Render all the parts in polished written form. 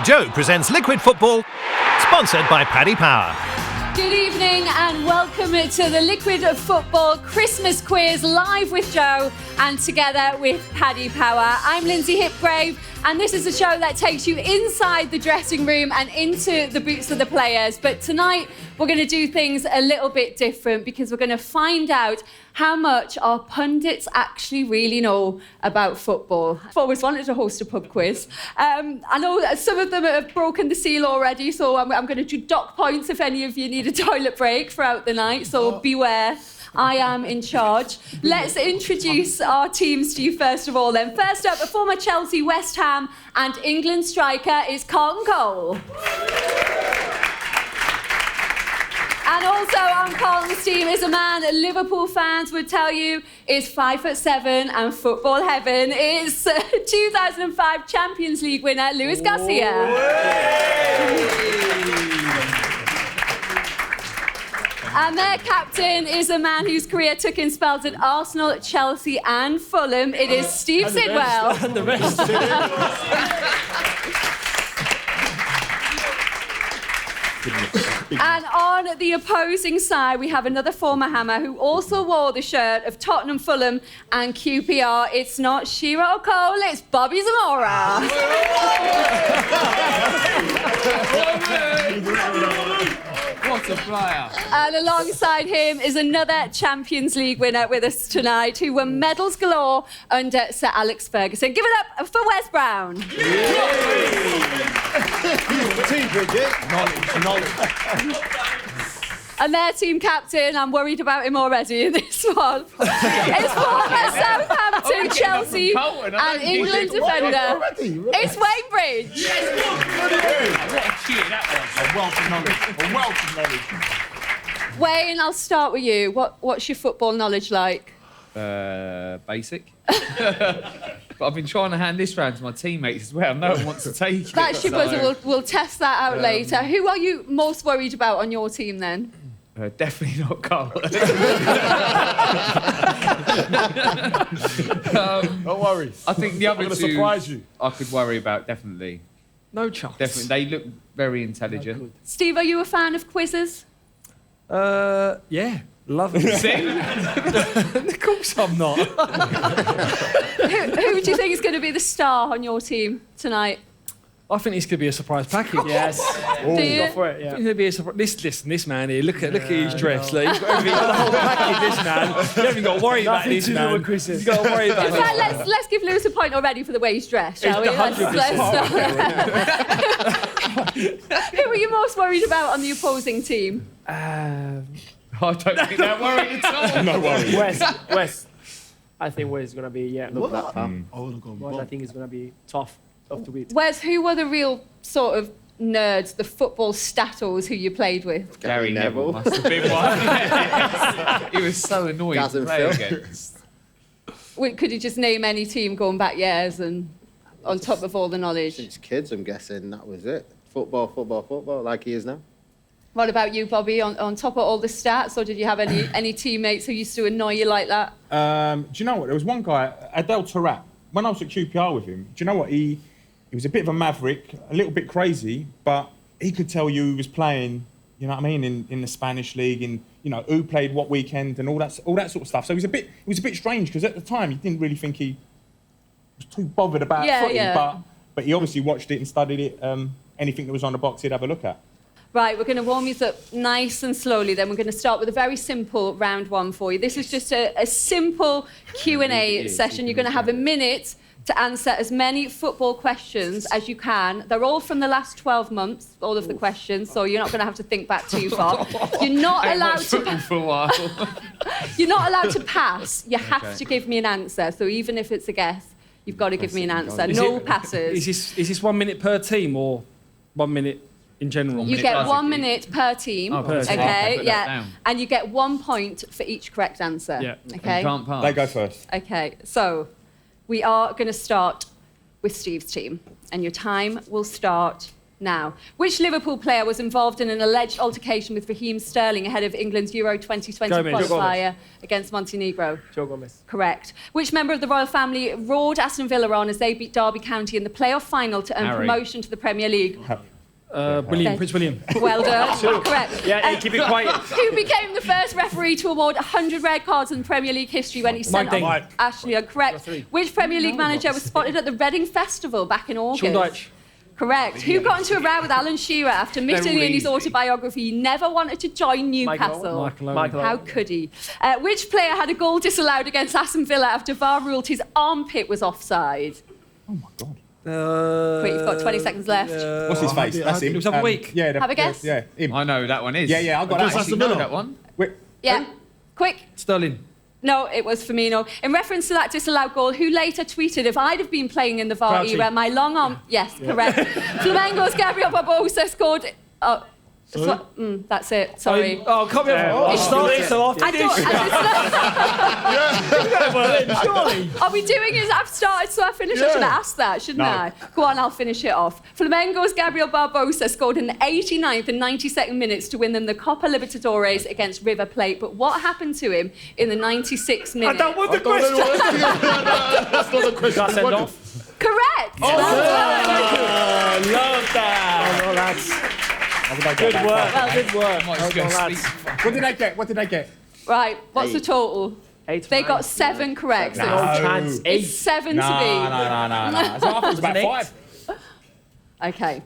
Joe presents Liquid Football, sponsored by Paddy Power. Good evening and welcome to the Liquid Football Christmas Quiz live with Joe and together with Paddy Power. I'm Lynsey Hipgrave and this is a show that takes you inside the dressing room and into the boots of the players. But tonight we're going to do things a little bit different because we're going to find out how much our pundits actually really know about football. I've always wanted to host a pub quiz. I know that some of them have broken the seal already, so I'm going to do dock points if any of you need a toilet break throughout the night, so beware. I am in charge. Let's introduce our teams to you first of all then. First up, a former Chelsea, West Ham and England striker is Carlton Cole. And also on Carlton's team is a man Liverpool fans would tell you is 5'7" and football heaven. It's 2005 Champions League winner Luis Garcia. And their captain is a man whose career took in spells at Arsenal, Chelsea and Fulham. It is Steve Sidwell. And the rest. And on the opposing side, we have another former Hammer who also wore the shirt of Tottenham, Fulham and QPR. It's not Shira or Cole, it's Bobby Zamora. What a player. And alongside him is another Champions League winner with us tonight who won medals galore under Sir Alex Ferguson. Give it up for Wes Brown. Team, Bridget. Knowledge. And their team captain, I'm worried about him already in this one. It's former Southampton, Chelsea and England defender. It's Wayne Bridge. Yes, what a cheer that was. A wealth of knowledge. Wayne, I'll start with you. What's your football knowledge like? Basic. But I've been trying to hand this round to my teammates as well. No one wants to take it. That's your buzzer. We'll test that out later. Who are you most worried about on your team then? Definitely not Carl. No worries. I think the other two surprise you. I could worry about, definitely. No chance. Definitely. They look very intelligent. Steve, are you a fan of quizzes? Yeah. Love it. See? Of course I'm not. Who do you think is going to be the star on your team tonight? I think this could be a surprise package. Yes. Do you? Go for it, yeah. I think it'd be a surprise. This man here. Look at his dress. Like, he's got everything. He's got the whole package. This man. You haven't got to worry about this man. You've got to worry about In fact, let's give Lewis a point already for the way he's dressed, shall we? Let's start. Who are you most worried about on the opposing team? I don't think they're worried at all. No worries. Wes. I think Wes is going to be, I would have gone Wes, I think it's going to be tough to beat. Wes, who were the real sort of nerds, the football statos who you played with? Gary Neville must have been one. He was so annoying to play against. Could you just name any team going back years and on top of all the knowledge? Since kids, I'm guessing that was it. Football, like he is now. What about you, Bobby, on top of all the stats, or did you have any teammates who used to annoy you like that? Do you know what? There was one guy, Adel Tarat. When I was at QPR with him, do you know what? He was a bit of a maverick, a little bit crazy, but he could tell you who was playing, you know what I mean, in the Spanish league, and you know who played what weekend and all that sort of stuff. So it was a bit strange because at the time you didn't really think he was too bothered about footy, but he obviously watched it and studied it. Anything that was on the box, he'd have a look at. Right, we're going to warm you up nice and slowly then. We're going to start with a very simple round one for you. This is just a simple Q&A session. You're going to have a minute to answer as many football questions as you can. They're all from the last 12 months, all of the questions, so you're not going to have to think back too far. You're not allowed to... for a while. You're not allowed to pass. You have to give me an answer. So even if it's a guess, you've got to give me an answer. No passes. Is this 1 minute per team or 1 minute in general? You get 1 minute per team. Oh, per team. Okay, yeah. And you get 1 point for each correct answer. Yeah. Okay. You can't pass. They go first. Okay, so we are going to start with Steve's team. And your time will start Now, which Liverpool player was involved in an alleged altercation with Raheem Sterling ahead of England's Euro 2020 Gomez. qualifier against Montenegro? Joe Gomez. Correct. Which member of the royal family roared Aston Villa on as they beat Derby County in the playoff final to earn Harry. promotion to the Premier League? William, Prince William. Well done. Correct. Yeah, hey, keep it quiet. Who became the first referee to award 100 red cards in Premier League history when he sent Mike off Dean. Ashley? Correct. Which Premier League manager was spotted at the Reading Festival back in August? Sean Dyche. Correct. Who got into a row with Alan Shearer after admitting in his easy. autobiography he never wanted to join Newcastle? Michael Owen. How could he? Which player had a goal disallowed against Aston Villa after VAR ruled his armpit was offside? Oh my God. Quick, you've got 20 seconds left. What's his face? That's him. It was up a week. Yeah. Have a guess? Yeah, him. I know who that one is. Yeah, I got Against that. Aston know Villa. that one. Wait, Yeah. Quick. Sterling. No, it was Firmino. In reference to that disallowed goal, who later tweeted, if I'd have been playing in the VAR Crouchy. era, my long arm... Yes, correct. Flamengo's Gabriel Barbosa scored... that's it, sorry. Oh, come here. Yeah. Started so off. I don't, Surely. are we doing is I've started, so I finished. I should have asked that, shouldn't I? Go on, I'll finish it off. Flamengo's Gabriel Barbosa scored in the 89th and 92nd minutes to win them the Copa Libertadores against River Plate. But what happened to him in the 96th minute? That was the question. That's not the question. Got sent off. Correct. Love that. Oh, lads. Good Good work. Good work. Might just go lads. sleep. What did they get? Right, what's the total? 8. They got 7 correct. So No chance. 8. it's 7 No. to be. So I thought it was about Wasn't 5. Okay.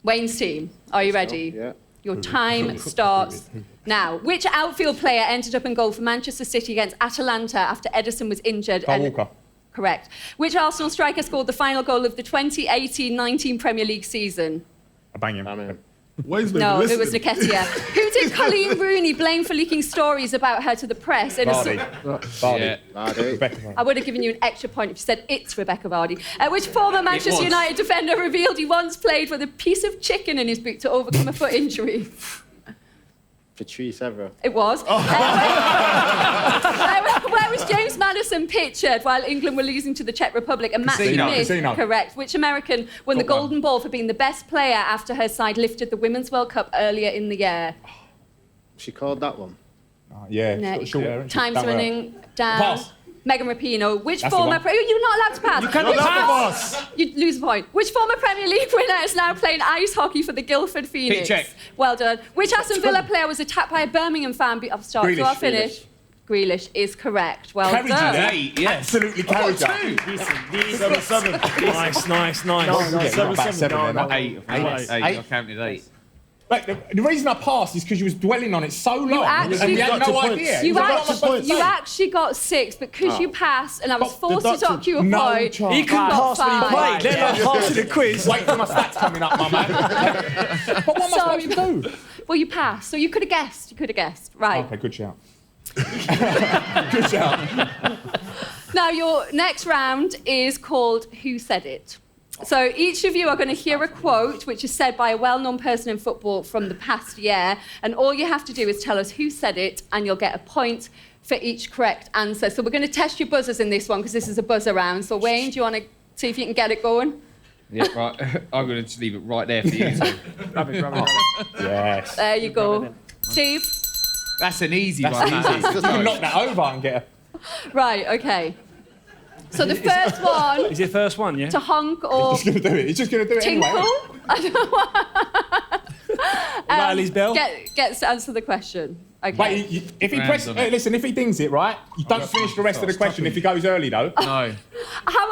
Wayne's team, are you ready? Yeah. Your time starts now. Which outfield player ended up in goal for Manchester City against Atalanta after Ederson was injured? Kyle Walker. Correct. Which Arsenal striker scored the final goal of the 2018-19 Premier League season? I bang him. Wayne's No, maybe it was listening. Nketiah. Who did Colleen Rooney blame for leaking stories about her to the press? In a Vardy. Yeah. Rebecca. I would have given you an extra point if you said it's Rebecca Vardy. Which former Manchester was. United defender revealed he once played with a piece of chicken in his boot to overcome a foot injury? Patrice Evra. It was. Where was James Madison pictured while England were losing to the Czech Republic? A match Casino. missed. Casino. Correct. Which American won the Got one. Golden Ball for being the best player after her side lifted the Women's World Cup earlier in the year? She called that one. Yeah, No, short hair, isn't she? Time's Don't worry. running down. Pass. Megan Rapinoe. Which That's the former... one. You're not allowed to pass. You cannot Which- pass. You lose a point. Which former Premier League winner is now playing ice hockey for the Guildford Phoenix? Check. Well done. Which Aston Villa player was attacked by a Birmingham fan? I'll start, so Grealish. I'll finish. Grealish is correct. Well Carried you done. there. 8, yeah. Absolutely carried you. Decent. 7. Nice. No, Yeah, not about 7 no, then, no. huh? 8. I counted 8. Like, the reason I passed is because you was dwelling on it so long, actually and you had got no 2 idea. points. You, What am I actually, supposed to you say? actually got 6 because you passed, and I was But forced to deducted. dock you a No point. chance. He couldn't Got pass when he 5. played. Let alone pass in the quiz. Wait for my stats coming up, my man. But what am I Sorry. supposed to do? Well, you passed, so you could have guessed. You could have guessed. Right. Okay, good shout. Good shout. Now, your next round is called Who Said It? So each of you are going to hear a quote which is said by a well-known person in football from the past year, and all you have to do is tell us who said it, and you'll get a point for each correct answer. So we're going to test your buzzers in this one because this is a buzzer round. So Wayne, do you want to see if you can get it going? Yeah, right. I'm going to just leave it right there for you two. Grab it. Yes. There you go. Steve? That's an easy That's one. easy. man. You can knock that over and get Right, okay. So the first one, Is it first one, yeah? to honk or He's going to do it. He's just going to do it tinkle. anyway. I don't know. Riley's bell? Gets to answer the question. Okay. Wait, if he Rounds on it. listen, if he dings it, right, you don't finish the rest of the question if he goes early, though. No. How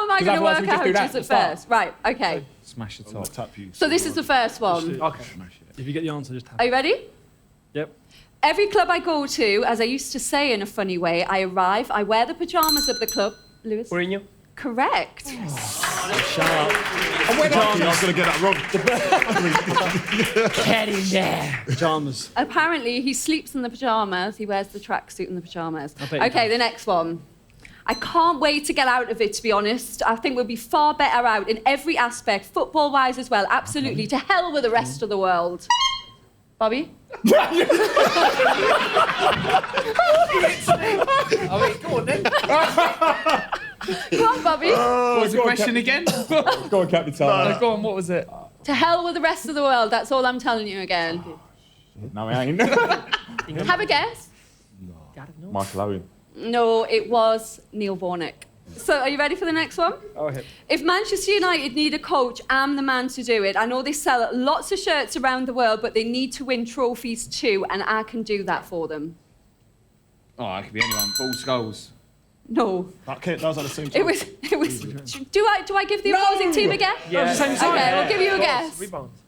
am I 'Cause going to otherwise work we just out do who that does it at the start. first? Right, okay. Smash the top. Tap you. So this is the first one. Okay. If you get the answer, just tap. Are you ready? Yep. Every club I go to, as I used to say in a funny way, I arrive, I wear the pyjamas of the club. Lewis? Mourinho. Correct. Sharp. I was going to get that wrong. Get in there. Pajamas. Apparently, he sleeps in the pyjamas. He wears the tracksuit and the pyjamas. I bet he Okay, does. the next one. I can't wait to get out of it, to be honest. I think we'll be far better out in every aspect, football-wise as well. Absolutely. To hell with the rest of the world. Bobby? I mean, go on then. Go on, Bobby. What was the go on, question again? Go on, Captain Tyler. Go on, what was it? To hell with the rest of the world. That's all I'm telling you again. No, I ain't. Have a guess. Michael Owen. No, it was Neil Warnock. So are you ready for the next one? Go ahead. If Manchester United need a coach, I'm the man to do it. I know they sell lots of shirts around the world, but they need to win trophies too, and I can do that for them. Oh, it could be anyone. Paul Scholes. No. Okay, that was at the same time. It was. Do I give the opposing team a guess? Yeah. At the same time. Okay, we'll give you a guess. Rebounds.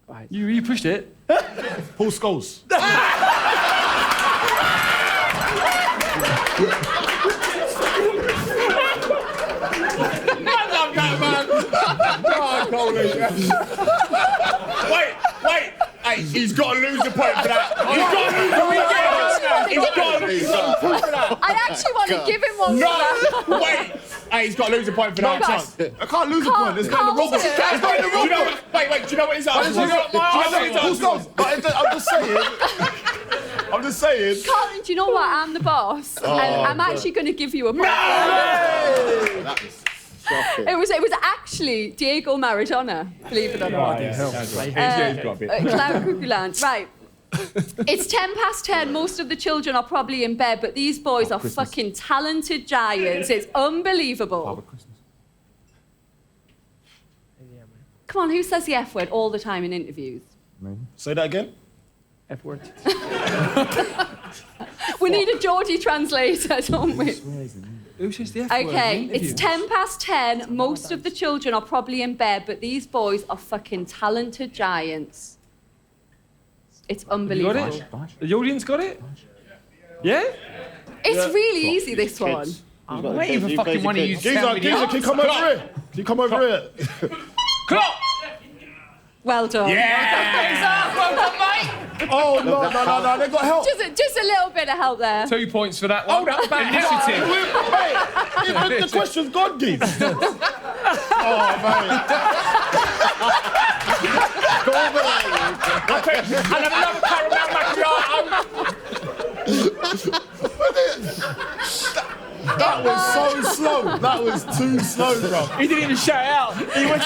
Right. You pushed it. Paul Scholes. Wait. Hey, he's got to lose the point for that. He's got to lose the point for that. I actually want to give him one for that. No, wait. Hey, he's got to lose a point for that. I can't lose a point. It's not in the wrong book. It's not in the wrong book. Wait, do you know what his answer was? Paul Scholes. I'm just saying. Carlton, do you know what? I'm the boss, and I'm actually going to give you a point. That was shocking. It was actually Diego Maradona, believe it or not. He's got a bit. Cloud Cuckooland. Right. It's 10:10. Most of the children are probably in bed, but these boys are fucking talented giants. It's unbelievable. Come on, who says the F word all the time in interviews? Say that again. F word. We need a Geordie translator, don't we? Who says the F word? Okay, it's 10:10. Most of the children are probably in bed, but these boys are fucking talented giants. It's You unbelievable. got it? The audience got it? Yeah? It's really easy, this one. I'm waiting for fucking one of you to tell me the Geezer, can you come over here? Can you come over here? Clock! Well done. Well done, mate. Oh, no, they got help. Just a little bit of help there. 2 points for that one. Initiative. Wait, the question's gone, Geez. Oh, mate. Go over there. Okay, and another caramel macchiato. That was so slow. That was too slow, bro. He didn't even shout out. He wanted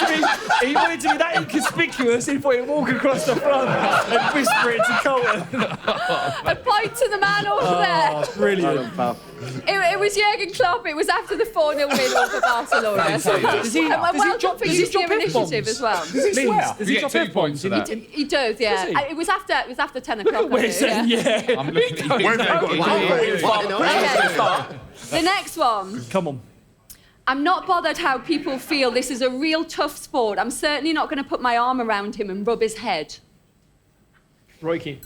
to be that inconspicuous. He thought he'd walk across the front and whisper it to Colton. A point to the man over there. Brilliant. It was Jurgen Klopp. It was after the 4-0 win over Barcelona. Does he Well done for using your drop initiative F-bombs? as well. Does he swear? Does You he get drop 2 F-bombs? points for that. He does, yeah. Does he? It was after 10 o'clock. We're I think, saying, yeah. I'm looking at you. When they got Okay. The next one. Come on. I'm not bothered how people feel. This is a real tough sport. I'm certainly not going to put my arm around him and rub his head. Roy Keane.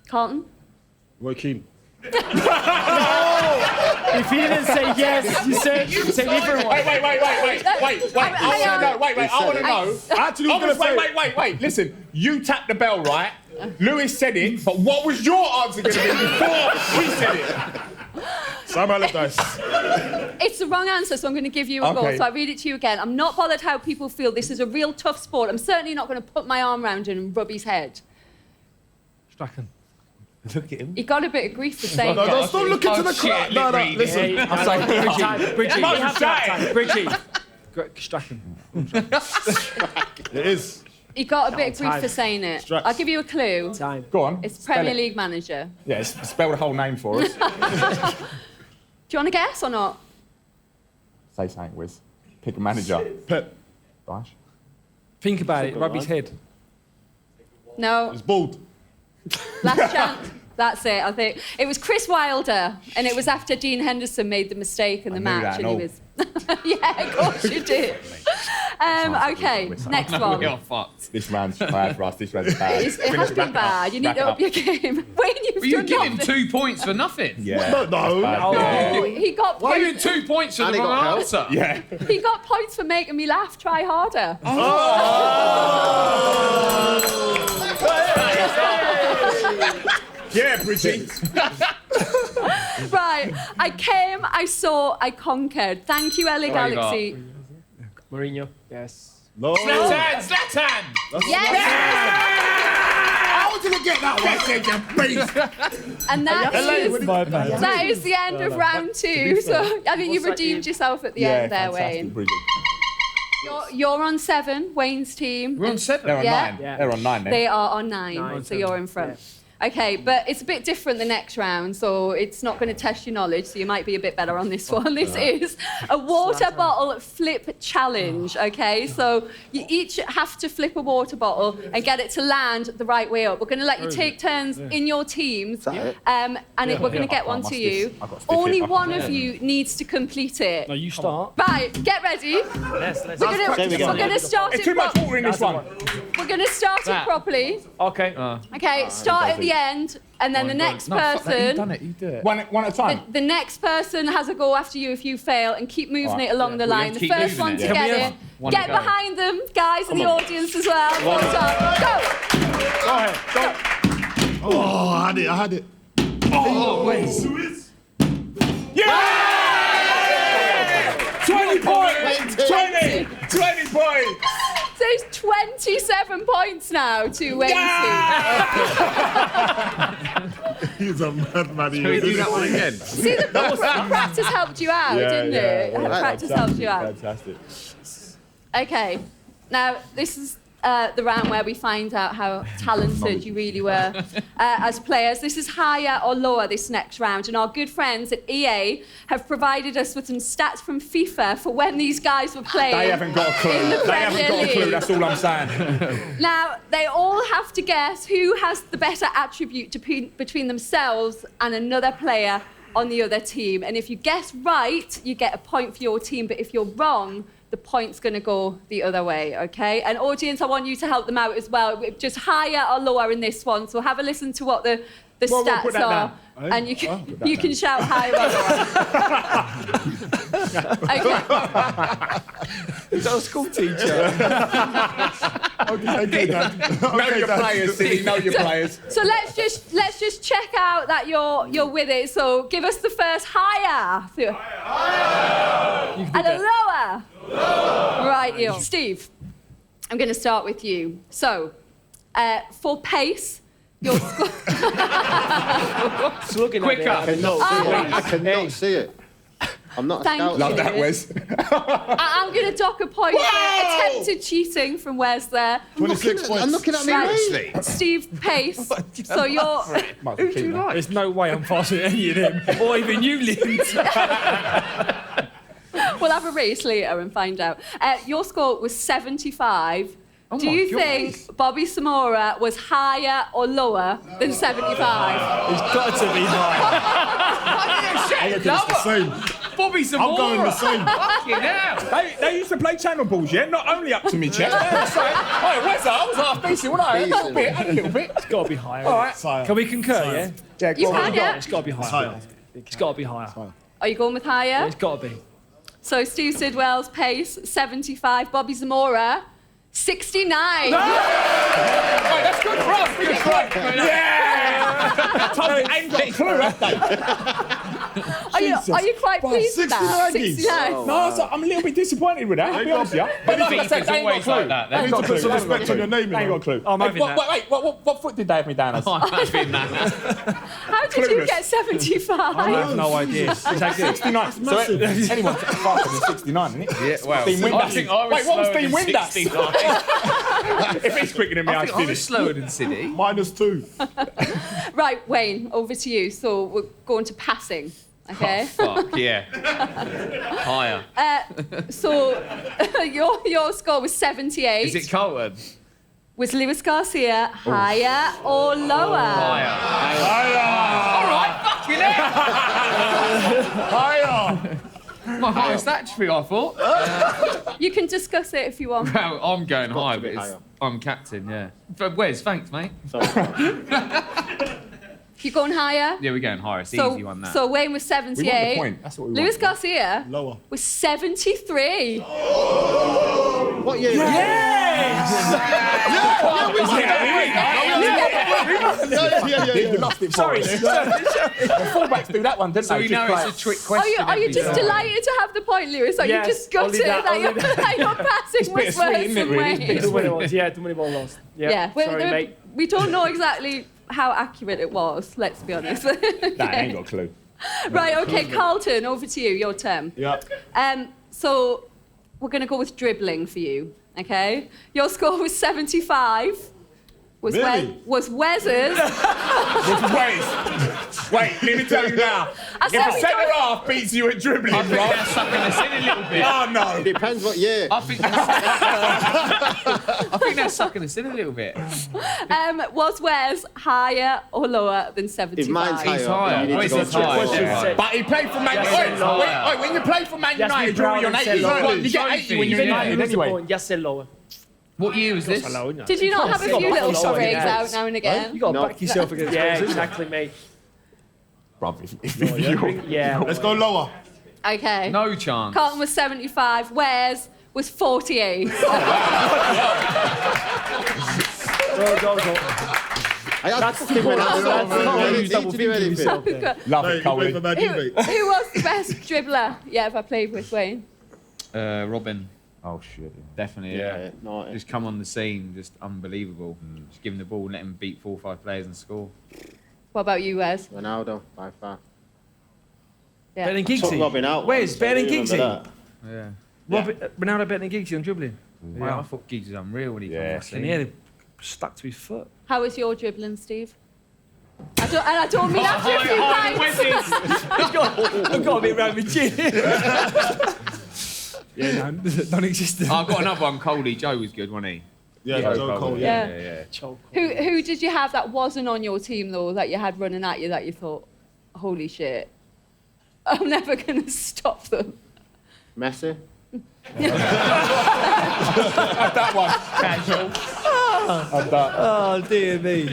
Carlton? Roy Keane. If he didn't say yes, you say different one. Wait. I want to know. Actually, I was going to say... Wait. Listen, you tapped the bell, right? Lewis said it, but what was your answer going to be before he said it? Sam Allardyce. It's the wrong answer, so I'm going to give you a go. Okay. So I read it to you again. I'm not bothered how people feel. This is a real tough sport. I'm certainly not going to put my arm around him and rub his head. Strachan. Look at him. He got a bit of grief for saying No, that. stop looking to the shit, clock. No, lip listen. reading. I'm sorry, Bridgie. Strachan. It is. He got a bit of grief Time. for saying it. Strax. I'll give you a clue. Time. Go on. It's spell Premier it. League manager. Yeah, spell the whole name for us. Do you want to guess or not? Say something, Wiz. Pick a manager. Pep. Bash. Think about it. Rub his head. No. He's bald. Last chance. That's it, I think. It was Chris Wilder, and it was after Dean Henderson made the mistake in the knew match, that, and he no. was. Yeah, of course you did. Okay, next We one. are fucked. This man's bad for us. This man's bad. It has been bad. You need to up your game. Wayne, you've But you done give him nothing. 2 points for nothing. Yeah. No. No, he got Why are you points. 2 points for And the he got wrong help. answer? Yeah. He got points for making me laugh. Try harder. Yeah, Bridgie. Right. I came, I saw, I conquered. Thank you, LA What you Galaxy. Mourinho. Yes. No. Zlatan! Yes. I was going to get that one, please. And My bad. that is the end of round 2. So I think you redeemed yourself at the end there, fantastic, Wayne. Bridgie. You're on 7, Wayne's team. We're on 7. They're on Yeah. 9. Yeah. They're on 9 then. They are on 9, Nine, so you're in front. Okay, but it's a bit different the next round, so it's not going to test your knowledge, so you might be a bit better on this one. This is a water bottle flip challenge, okay? So you each have to flip a water bottle and get it to land the right way up. We're going to let you take turns in your teams, that it? and we're going to get one to you. I've got to stick Only it. I've one got of you needs to complete it. No, you start. Right, get ready. Let's We're going to start It's it too much water in this That's one. We're going to start it That. properly. Okay. Okay, start at the end, and then the next No, fuck that, you've done person... it. You do it. One at a time. The next person has a go after you if you fail, and keep moving Alright. it along the We have line. to The keep first moving one it. to Can get we have it. one Get go? behind them, guys in the audience as well. Well done. Go! Go ahead. Go. Oh, I had it. Oh, wait. Yeah! 20 points! 20 points! So it's 27 points now to Wayne. He's a madman. Can we do that one again? See, the practice helped you out, didn't it? Practice helped you out. Fantastic. Okay, now this is the round where we find out how talented you really were as players. This is higher or lower this next round, and our good friends at EA have provided us with some stats from FIFA for when these guys were playing. They haven't got a clue. In the They haven't got a Premier clue, League. that's all I'm saying. Now, they all have to guess who has the better attribute between themselves and another player on the other team. And if you guess right, you get a point for your team, but if you're wrong, the point's going to go the other way, okay? And audience, I want you to help them out as well. Just higher or lower in this one. So have a listen to what the Well, we'll stats put that are. down. And you can shout higher or lower. Okay. Is that a school teacher? Okay, Dad. Know your players, Silly. Know your players. So let's just check out that you're with it. So give us the first higher. And a lower. Right, you. Steve, I'm going to start with you. So, for pace, your score. Slugging Quicker. at me. I cannot see it. I'm not a Thank scout. you. Love that, Wes. I'm going to dock a point for attempted cheating from Wes there. 26 points. I'm looking at me. Right, Steve, pace. So you're. Might as well keep that. There's no way I'm passing any of them, or even you, Lindsay. We'll have a race later and find out. Your score was 75. Do my you God. think Bobby Zamora was higher or lower than 75? It's got to be high. I reckon it's the same. Bobby Zamora. I'm going the same. Fucking hell. They used to play channel balls, yeah? Not only up to me chest. Hey, Wes, I was half decent, wasn't I? A little bit, a little bit. It's got to be higher. All right. Sire. Can we concur, yeah? Yeah, You go on. can, yeah? It's got to be higher. Higher. It's got to be higher. Are you going with higher? It's got to be. So Steve Sidwell's pace, 75. Bobby Zamora, 69. Right, that's good for us. Good for us. Yeah! Told you, ain't got a clue, have they? Are you quite pleased with that? 69. 69. No, I'm a little bit disappointed with that, I'll be honest with you. But like I said, FIFA's they ain't got a always clue. like that. They ain't You got need a to clue. put some They ain't got a respect on your clue. name, They ain't you got a know. clue. I'm having that. Wait, what foot did they have me down as? I've been that. How did you Clueless. get 75? I have no idea. Is that good? 69. So anyone's faster than 69, isn't it? Yeah, well, Dean I Windass. think I was Wait, what was slower Dean than Windass? 69. If he's quicker than me, I I'd think I was finish. slower than City. -2. Right, Wayne, over to you. So we're going to passing, okay? Fuck, yeah. Higher. So your score was 78. Is it Carlton? Was Lewis Garcia higher or lower? Higher. All right, fucking hell. Higher. My highest attribute, I thought. You can discuss it if you want. Well, I'm going high, to be but higher. I'm captain, yeah. But Wes, thanks, mate. You going higher? Yeah, we're going higher. It's So, easy one, that. so Wayne was We want the 78. point. That's what we Lewis want. Garcia Lower. was 73. What year? You lost it. Sorry. The fullbacks do that one, didn't So they? we know Just it's a trick Are question. you every just time. delighted to have the point, Lewis? Are Yes, you just gutted only that, that, only that your passing was bittersweet, worse isn't it, than really? It's Wayne's? The winner was, yeah, the winner was lost. Yeah, Sorry, mate. we don't know exactly how accurate it was, let's be honest. Nah, I ain't got a clue. Right, okay, Carlton, over to you, your turn. Yeah. So we're going to go with dribbling for you, okay? Your score was 75. Was Really? Was Wes's. Wait, let me tell you now. If a centre half beats you at dribbling, I think right? they're sucking us in a little bit. Oh no. Depends what year. I think they're sucking us in a little bit. Was Wes higher or lower than 75? If mine's higher, He's higher. then you need to Where's go his check. higher? Question. But he played for Man Yes, United. lower. Wait, when you play for Man Yes, United, be proud you're on and 80. say lower. You get 80 when you're Trophy. United anyway. Yes, say lower. What year was this? Did you not have a few little Lower, rigs yeah. out now and again? You got to No. back yourself against Yeah, goals, exactly, mate. Bruv, if Yeah. Let's go lower. Okay. No chance. Carlton was 75. Wes was 48. Go. I had That's to give an answer. that's I not didn't use double need to do thinking anything. yourself. Love Hey, it, you play Colin. for Man U, mate. Who was the best dribbler you ever played with, Wayne? Robin, Oh shit. definitely. Yeah, no, Just come on the scene, just unbelievable. Just give him the ball, let him beat 4 or 5 players and score. What about you, Wes? Ronaldo, by far. Yeah. Better than Took Giggsy. Robin out. Where's once, I better than remember Giggsy? that. Yeah. Ronaldo better than Giggsy on dribbling. Wow, I thought Giggs was unreal when he Yeah. came on the And scene. he had it stuck to his foot. How was your dribbling, Steve? I don't mean after a few pints. I've got a bit round my chin. Yeah, no, non-existent. Oh, I got another one, Coley. Joe was good, wasn't he? Yeah, Joe Cole, Yeah. yeah. Who did you have that wasn't on your team, though, that you had running at you that you thought, holy shit, I'm never going to stop them? Messi. That one. Casual. Oh, dear me.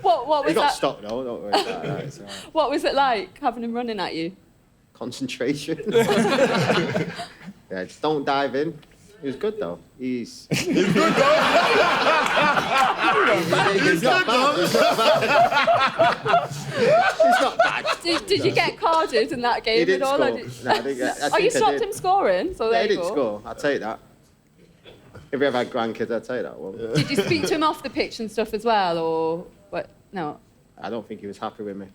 What He was got that? stopped though, don't worry about that. It's all right. What was it like having him running at you? Concentration. Yeah, just don't dive in. He was good though. He's good though. He's not bad. He's not bad. Did you get carded in that game He didn't at all? score. Or did- No, I didn't get, I Oh, think you I stopped did. him scoring, so Yeah, there he you didn't go. score. I'll take that. If we ever had grandkids, I'd take that one. Did you speak to him off the pitch and stuff as well, or what? No. I don't think he was happy with me.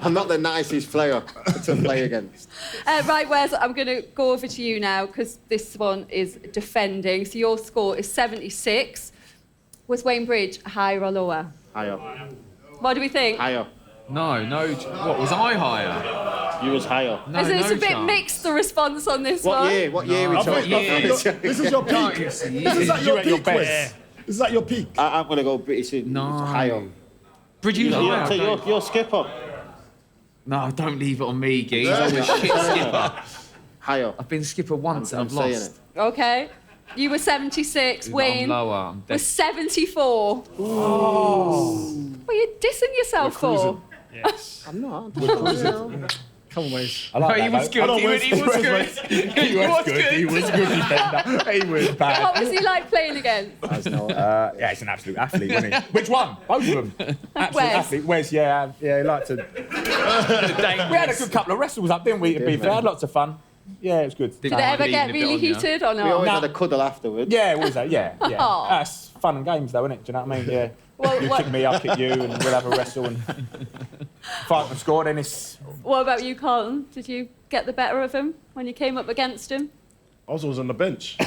I'm not the nicest player to play against. Right, Wes, I'm going to go over to you now because this one is defending. So your score is 76. Was Wayne Bridge higher or lower? Higher. What do we think? Higher. No. What, was I higher? You was higher. No, It's no a bit chance. mixed, the response on this What one. year? What year we I talking think about? this is your peak. Yes, he This is is. at your You at your peak, best. Wes. This is at your peak. I'm going to go British. No. Higher. Bridgie was higher. You're skipper. No, don't leave it on me, Geese. I'm a shit skipper. Higher. I've been skipper once and I'm I've saying lost. it. Okay. You were 76. Wayne I'm lower. I'm was def- 74. Oh. What are you dissing yourself for? I'm not. Come on, Wes. I like he that, was though. good. I don't He was waste- good. He was good. He was good. Defender. He was bad. What was he like playing against? Yeah, he's an absolute athlete, wasn't he? Which one? Both of them. Absolute Wes. athlete. Wes, yeah, he liked to. We had a good couple of wrestles up, didn't we? To be fair, had lots of fun. Yeah, it was good. Did it ever get really heated or We always no? had a cuddle afterwards. Yeah, it was that. Yeah. Aw. That's fun and games, though, isn't it? Do you know what I mean? Yeah. Well, You kick me, I'll kick you, and we'll have a wrestle and fight and score. Then it's What about you, Carlton? Did you get the better of him when you came up against him? I was always on the bench.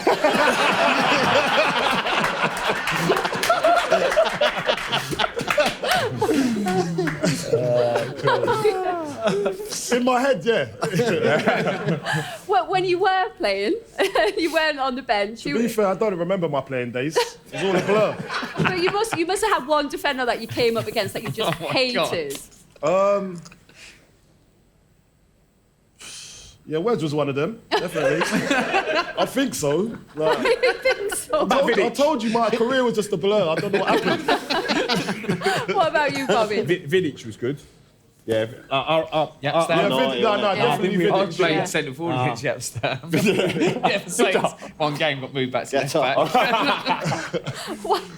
In my head, yeah. Well, when you were playing, you weren't on the bench. To be fair, I don't remember my playing days. It was all a blur. But you must have had one defender that you came up against that you just hated. Yeah, Wes was one of them, definitely. I think so. Like, I think so. I told you my career was just a blur. I don't know what happened. What about you, Bobby? Vidic was good. Yeah. Yeah, No, No, definitely I Vidic. played Yeah. centre forward against Yapstam. Yeah, so one game got moved back to left Get back.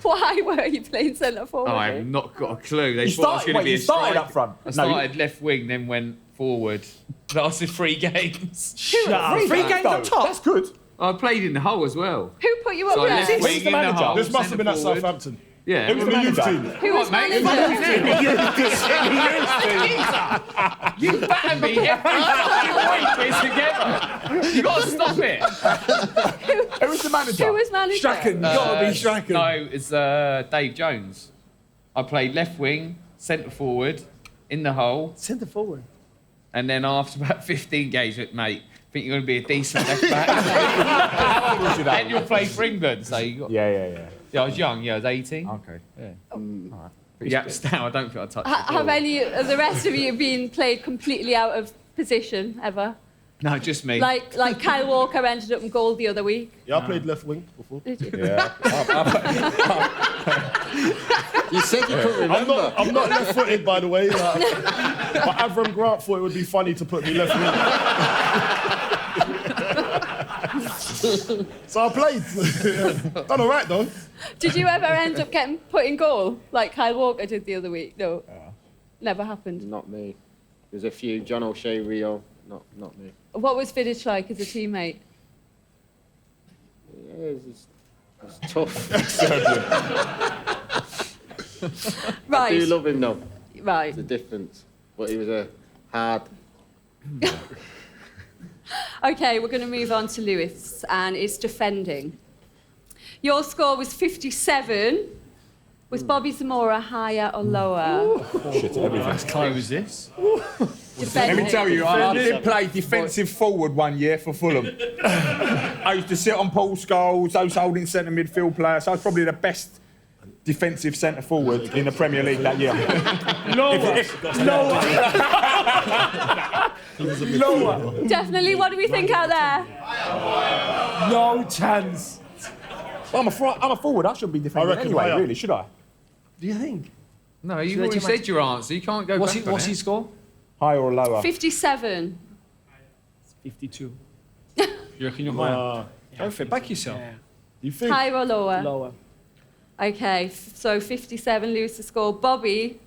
Why were you playing centre forward? Oh, I've not got a clue. They You thought I was started, going to be you a started striker. up front. I started left wing, then went forward. Lasted 3 games. Shut up. 3 games though. up top. That's good. I played in the hole as well. Who put you up So I there? left wing in the manager? hole. This must have been at centre forward. Southampton. Yeah. Who was the manager? Who was manager? You batter me every fucking week we're together. You got to stop it. Who was the manager? Who was manager? Strachan, you gotta be Strachan. No, it's Dave Jones. I played left wing, centre forward, in the hole, Centre forward. and then after about 15 games, mate, I think you're going to be a decent left back. How old was you And then? you'll play for England, so you got. Yeah. Yeah, I was young. Yeah, I was 18. Okay. But yeah, still, I don't think I touched the Have ball. any of the rest of you been played completely out of position ever? No, just me. Like Kyle Walker ended up in goal the other week. Yeah, I played left wing before. Did you? Yeah. You said you couldn't remember. I'm not left-footed, by the way. Like, but Avram Grant thought it would be funny to put me left wing. So I played. Done all right, though. Did you ever end up getting put in goal like Kyle Walker did the other week? No. Never happened. Not me. There's a few. John O'Shea, Rio. Not me. What was Vidic like as a teammate? Yeah, it's tough. Right. I do love him though. Right. There's a difference. But he was a hard. Okay, we're going to move on to Lewis, and it's defending. Your score was 57. Was Bobby Zamora higher or lower? Shit, everything. As close as this. Let Defending. me tell you, I did play defensive forward one year for Fulham. I used to sit on Paul Scholes, those holding centre midfield players. So I was probably the best defensive centre forward in the Premier League that year. Lower. Definitely. What do we think out there? No chance. I'm a forward. I should be defending reckon anyway, higher. really, should I? Do you think? No, you've Should I already take my- said your answer. You can't go What's back on it. his score? Higher or lower? 57. 52. You reckon you're higher? Go for it. Back yourself. You think? Higher or lower? Lower. Okay, so 57, Lewis' score. Bobby,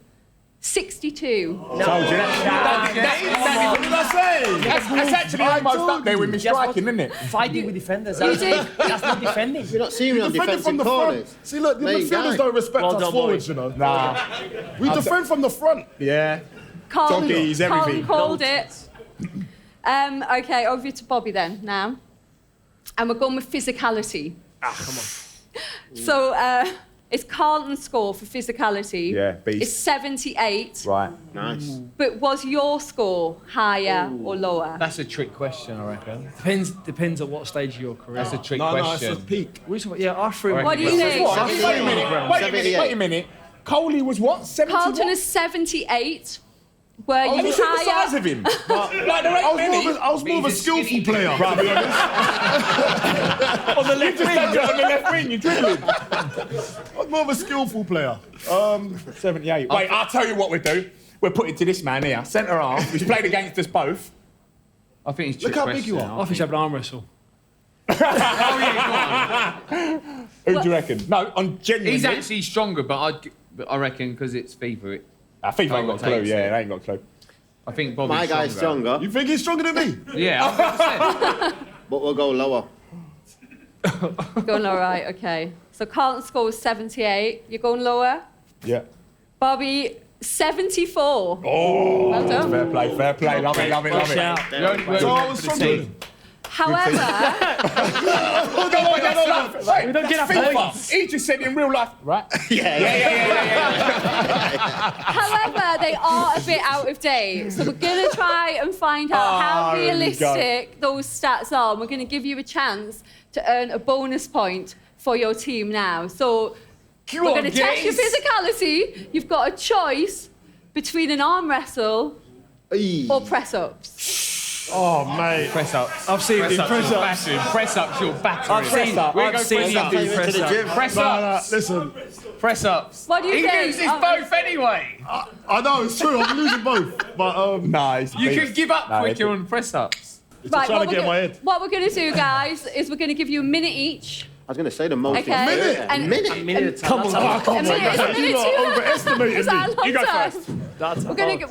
62. Told you that. What did I say? That's actually almost up there with me striking, isn't it? Fighting with defenders. You did. That's not defending. You're not seeing me on Defending from defensive the corners. front. See, look, the Mate, midfielders guy. don't respect Well us done, forwards, boys. you know. Nah. We defend from the front. Yeah. Carlton, Doggies, everything. Carlton called it. Okay, over to Bobby then now. And we're going with physicality. Come on. So it's Carlton's score for physicality. Yeah, beast. It's 78. Right. Nice. But was your score higher or lower? That's a trick question, I reckon. Depends at what stage of your career. That's a trick No, it's question. a peak. Yeah, I threw. What do you think? What? Wait a minute. Wait a minute. Coley was what? 71? Carlton is 78. Were Have you you seen the size higher? of him? Like, there ain't many. I was more of a skillful player, to be honest. On the left wing. On the left wing, you're dribbling. I was more of a skillful player. 78. Wait, I'll tell you what we'll do. We'll put it to this man here, centre half, who's played against us both. I think it's Look trick how big you question. are. I think you have an arm wrestle. Who do you reckon? No, on genuinely. He's actually stronger, but I reckon because it's FIFA. FIFA ain't got a clue, yeah, they ain't got a clue. I think Bobby's My guy's stronger, You think he's stronger than me? Yeah, 100%. but we'll go lower. Going all right, okay. So Carlton's score was 78. You're going lower? Yeah. Bobby, 74. Oh, Well done. fair play. Love it. Watch out. The only way So we're I going was for the stronger team. than However, Wait, We don't get our FIFA. points. He just said in real life, right? however, they are a bit out of date. So we're going to try and find out how Oh, there we realistic those stats are. And we're going to give you a chance to earn a bonus point for your team now. So we're going to test your physicality. You've got a choice between an arm wrestle or press-ups. Oh, mate. Press ups. I've seen him press ups. Press ups, you'll batter I've seen him do press ups. Press No, ups. listen. Press ups. What do you He think? loses both anyway. I know, it's true. I'm losing both. But Nice. You can give up No, quicker it's- on press ups. it's trying to get in my head. What we're going to do, guys, is we're going to give you a minute each. I was going to say the most. Okay. minute? And, minute. Come on. a minute, You minute lot too overestimated Is that a me. long You go time? first.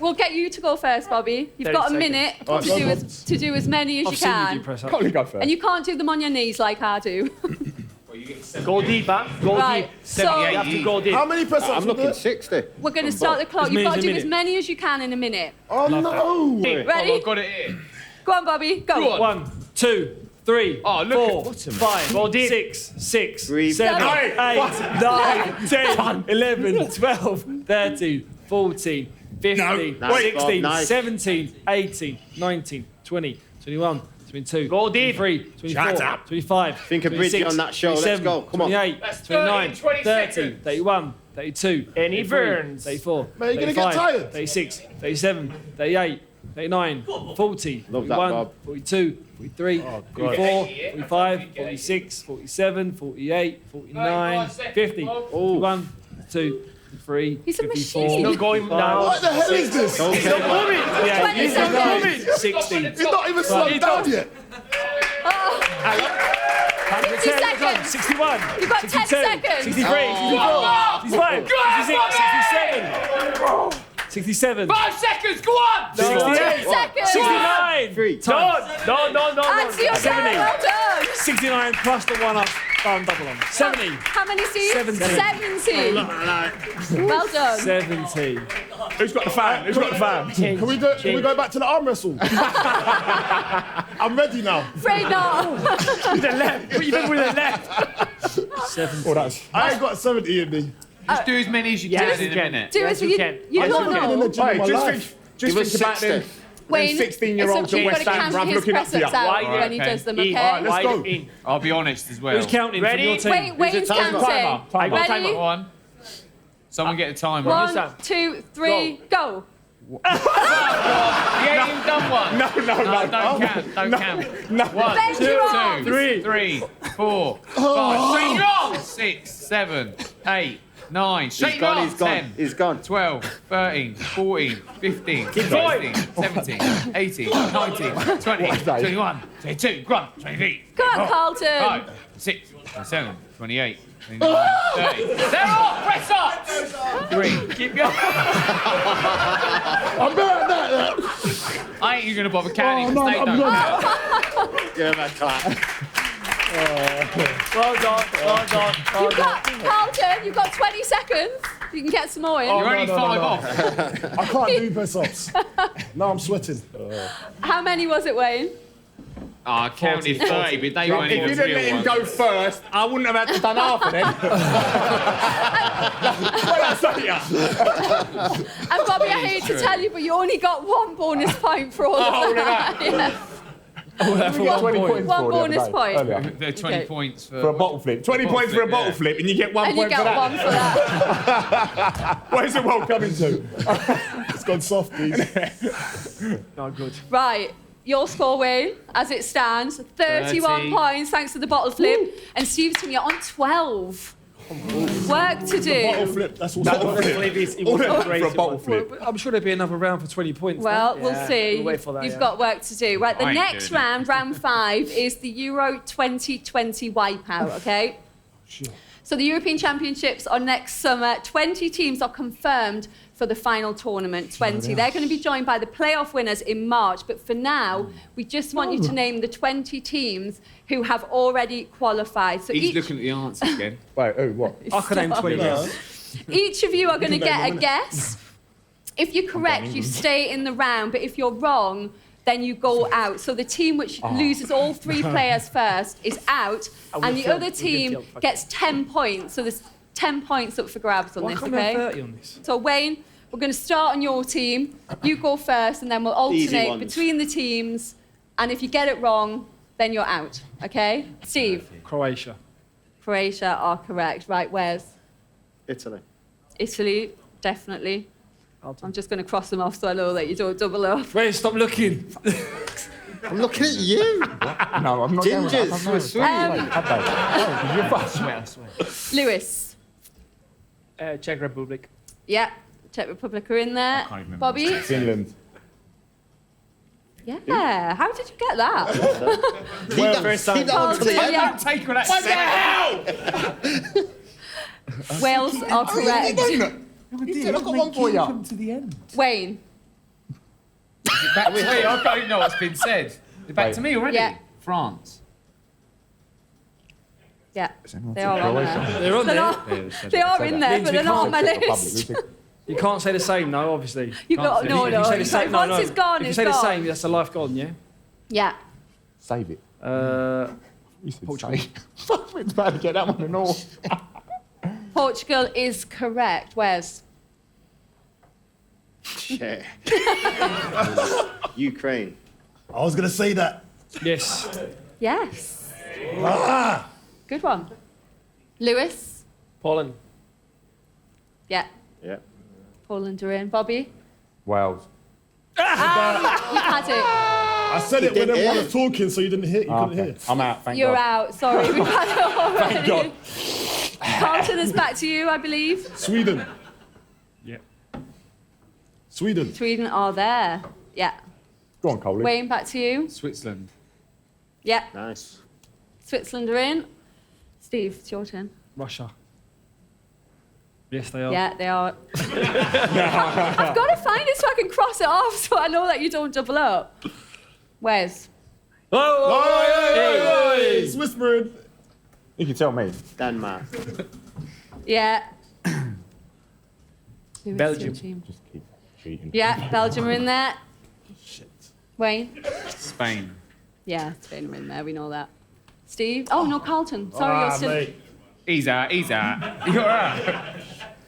We'll get you to go first, Bobby. You've 30 got a seconds. minute All right, to do as many as I've you seen you do can. press ups. Coley go first. And you can't do them on your knees like I do. Goalkeeper. Right, so- You have to go deep. How many press ups? I'm looking 60. We're going to start the clock. many You've got to as a do as minute. many as you can in a minute. Oh no! Ready? I've got it here. Go on, Bobby. Go. Go on. 1, 2, 3, Oh, look at 4, bottom. 5, 6, Breathe. 7, Seven. 8, 9, 10, 11, 12, 13, 14, 15, Nice, 16, Bob, nice. 17, 18, 19, 20, 21, 22, Go deep. 23, 24, 25, Think a bridge 26, on that show, let's 27, go, come on. 28, That's 29, 20 30, seconds. 31, 32, And he 33, burns. 34, Man, you're gonna get 35, tired. 36, 37, 38, 39, 40, Love that, 41, Bob. 42, 43, 44, 45, 46, 47, 48, 49, 50, 51, 52, 53, He's a 54, machine. not going down. What the hell is this? Okay. Yeah, 20 he's seconds. 60. He's not even slowed down yet. 50 seconds. 61. You've got 10 62, seconds. 63, 64, 65, 66, 67, 67, 5 seconds, go on! 68, 10 seconds. 69. Three. No. Answer your time. Well done. 69 plus the one up, double on. 70. How many seats? 70. 70. Well done. 70. Who's got the fan? Who's got the fan? Can we go back to the arm wrestle? I'm ready now. Afraid not. With the left. What you doing with the left? 70. Oh, that's. I ain't got 70 in me. Just do as many as you can in a minute. Do Yes, it. you can. You I'm don't getting in the know. gym in my life. Give us think about 60. them. Wayne, 16-year-olds so at you've got West to Ham, count bruv, his looking up press-ups to you. out Right, when he okay. does them, In. okay? All right, let's go. In. I'll be honest as well. Who's counting Ready? from your team? Wayne's timer? counting. Timer. Ready? One. Someone get a timer. 1, 2, 3, go. You ain't even done one. No. Don't count. Don't count. No. 1, Bend your 2, arms. 3, 4, 5. Straighten your arms. 6, 7, 8, 9. Straighten your arms. 10, He's gone. 12, 13, 14, 15, 16, 17, 18, 19, 20, 21, 22, go on, 23. Come on, Carlton. 5, 6, 7, 28, 29, 30. They're off! Press up! 3. Keep going. I'm better at that. I ain't even going to bother counting. no, They I'm don't not. count. Give him a clap. Well done. You've got, Carlton, you've got 20 seconds. You can get some more in. You're only no, 5 no. off. I can't do press ups. Now I'm sweating. How many was it, Wayne? I counted 30, but they weren't If even you'd have let real him ones. go first, I wouldn't have had to done half of them. What I say ya? And Bobby, I hate to tell you, but you only got 1 bonus point for all of that. Yeah. We got 20 points One for the other bonus day, point. earlier. They're 20 Okay. points For a bottle flip. 20 points for a bottle yeah. flip, and you get 1 And you point for get that. 1 for that. Where's the world coming to? It's gone soft, dude. No, good. Right. Your score, Wayne, as it stands, 31 30. points thanks to the bottle flip. And Steve's team, you're on 12. Work to Bottle do. flip. That's all. Bottle Bottle flip. It All wasn't that great, for a it bottle was. flip. Well, I'm sure there'll be another round for 20 points. Well, then. we'll Yeah, see. We'll wait for that. You've yeah. got work to do. Right, the I ain't next doing it. round, round 5, is the Euro 2020 wipeout, okay? So the European Championships are next summer. 20 teams are confirmed for the final tournament, 20. They're going to be joined by the playoff winners in March. But for now, we just want you to name the 20 teams who have already qualified. So He's looking at the answers again. Wait, who, what? I could name 20 guys. each of you are going to get a guess. If you're correct, you stay in the round. But if you're wrong, then you go out. So the team which loses all 3 players first is out, and the other team gets 10 points. So there's 10 points up for grabs on Why this, can't we have okay? 30 on this? So Wayne, we're going to start on your team. You go first, and then we'll Easy alternate ones. between the teams. And if you get it wrong, then you're out, okay? Steve, Croatia. Croatia are correct. Right, where's Italy. Italy? Definitely. Carlton. I'm just going to cross them off so I know that you don't double up. Wait, stop looking. I'm looking at you. No, I'm not going with that. Gingers I don't were know. sweet. No, you're fast. Lewis. Czech Republic. Yeah, Czech Republic are in there. can't even remember. Bobby? Finland. Yeah, how did you get that? Keep that one to the end. Yeah. Don't take all that set. Wales are correct. I've got one for you. To the end. Wayne? Back to me. I don't even know what's been said. Back to me already. Yeah. France. Yeah, they are on there. They're on They're there. not, they are in there, but they're not on my list. You can't say the same, no, obviously. You got no. If you say the same, no, Once no. it's gone, If you it's say the gone. same, that's a life gone, yeah? Yeah. Save it. Portugal. Fuck, it's bad to get that one and all. Portugal is correct. Where's? Shit. Ukraine. I was gonna say that. Yes. Yes. Ah! Good one. Lewis? Poland. Yeah. Yeah. Poland are in. Bobby? Wales. You've had it. I said it when didn't everyone hear. was talking, so you didn't hear. You couldn't hear. I'm out, thank You're God. out. Sorry, we've had it already. Thank God. Carlton is back to you, I believe. Sweden. Yeah. Sweden. Sweden are there. Yeah. Go on, Coley. Wayne, back to you. Switzerland. Yeah. Nice. Switzerland are in. Steve, it's your turn. Russia. Yes, they are. Yeah, they are. I've got to find it so I can cross it off so I know that you don't double up. Where's? Hey, Swiss bird. You can tell me. Denmark. Yeah. Who is Belgium. your team? Just keep cheating. Yeah, Belgium are in there. Wayne? Spain. Yeah, Spain are in there, we know that. Steve? Oh, no, Carlton. Sorry, you're still... Mate. He's out. You're out.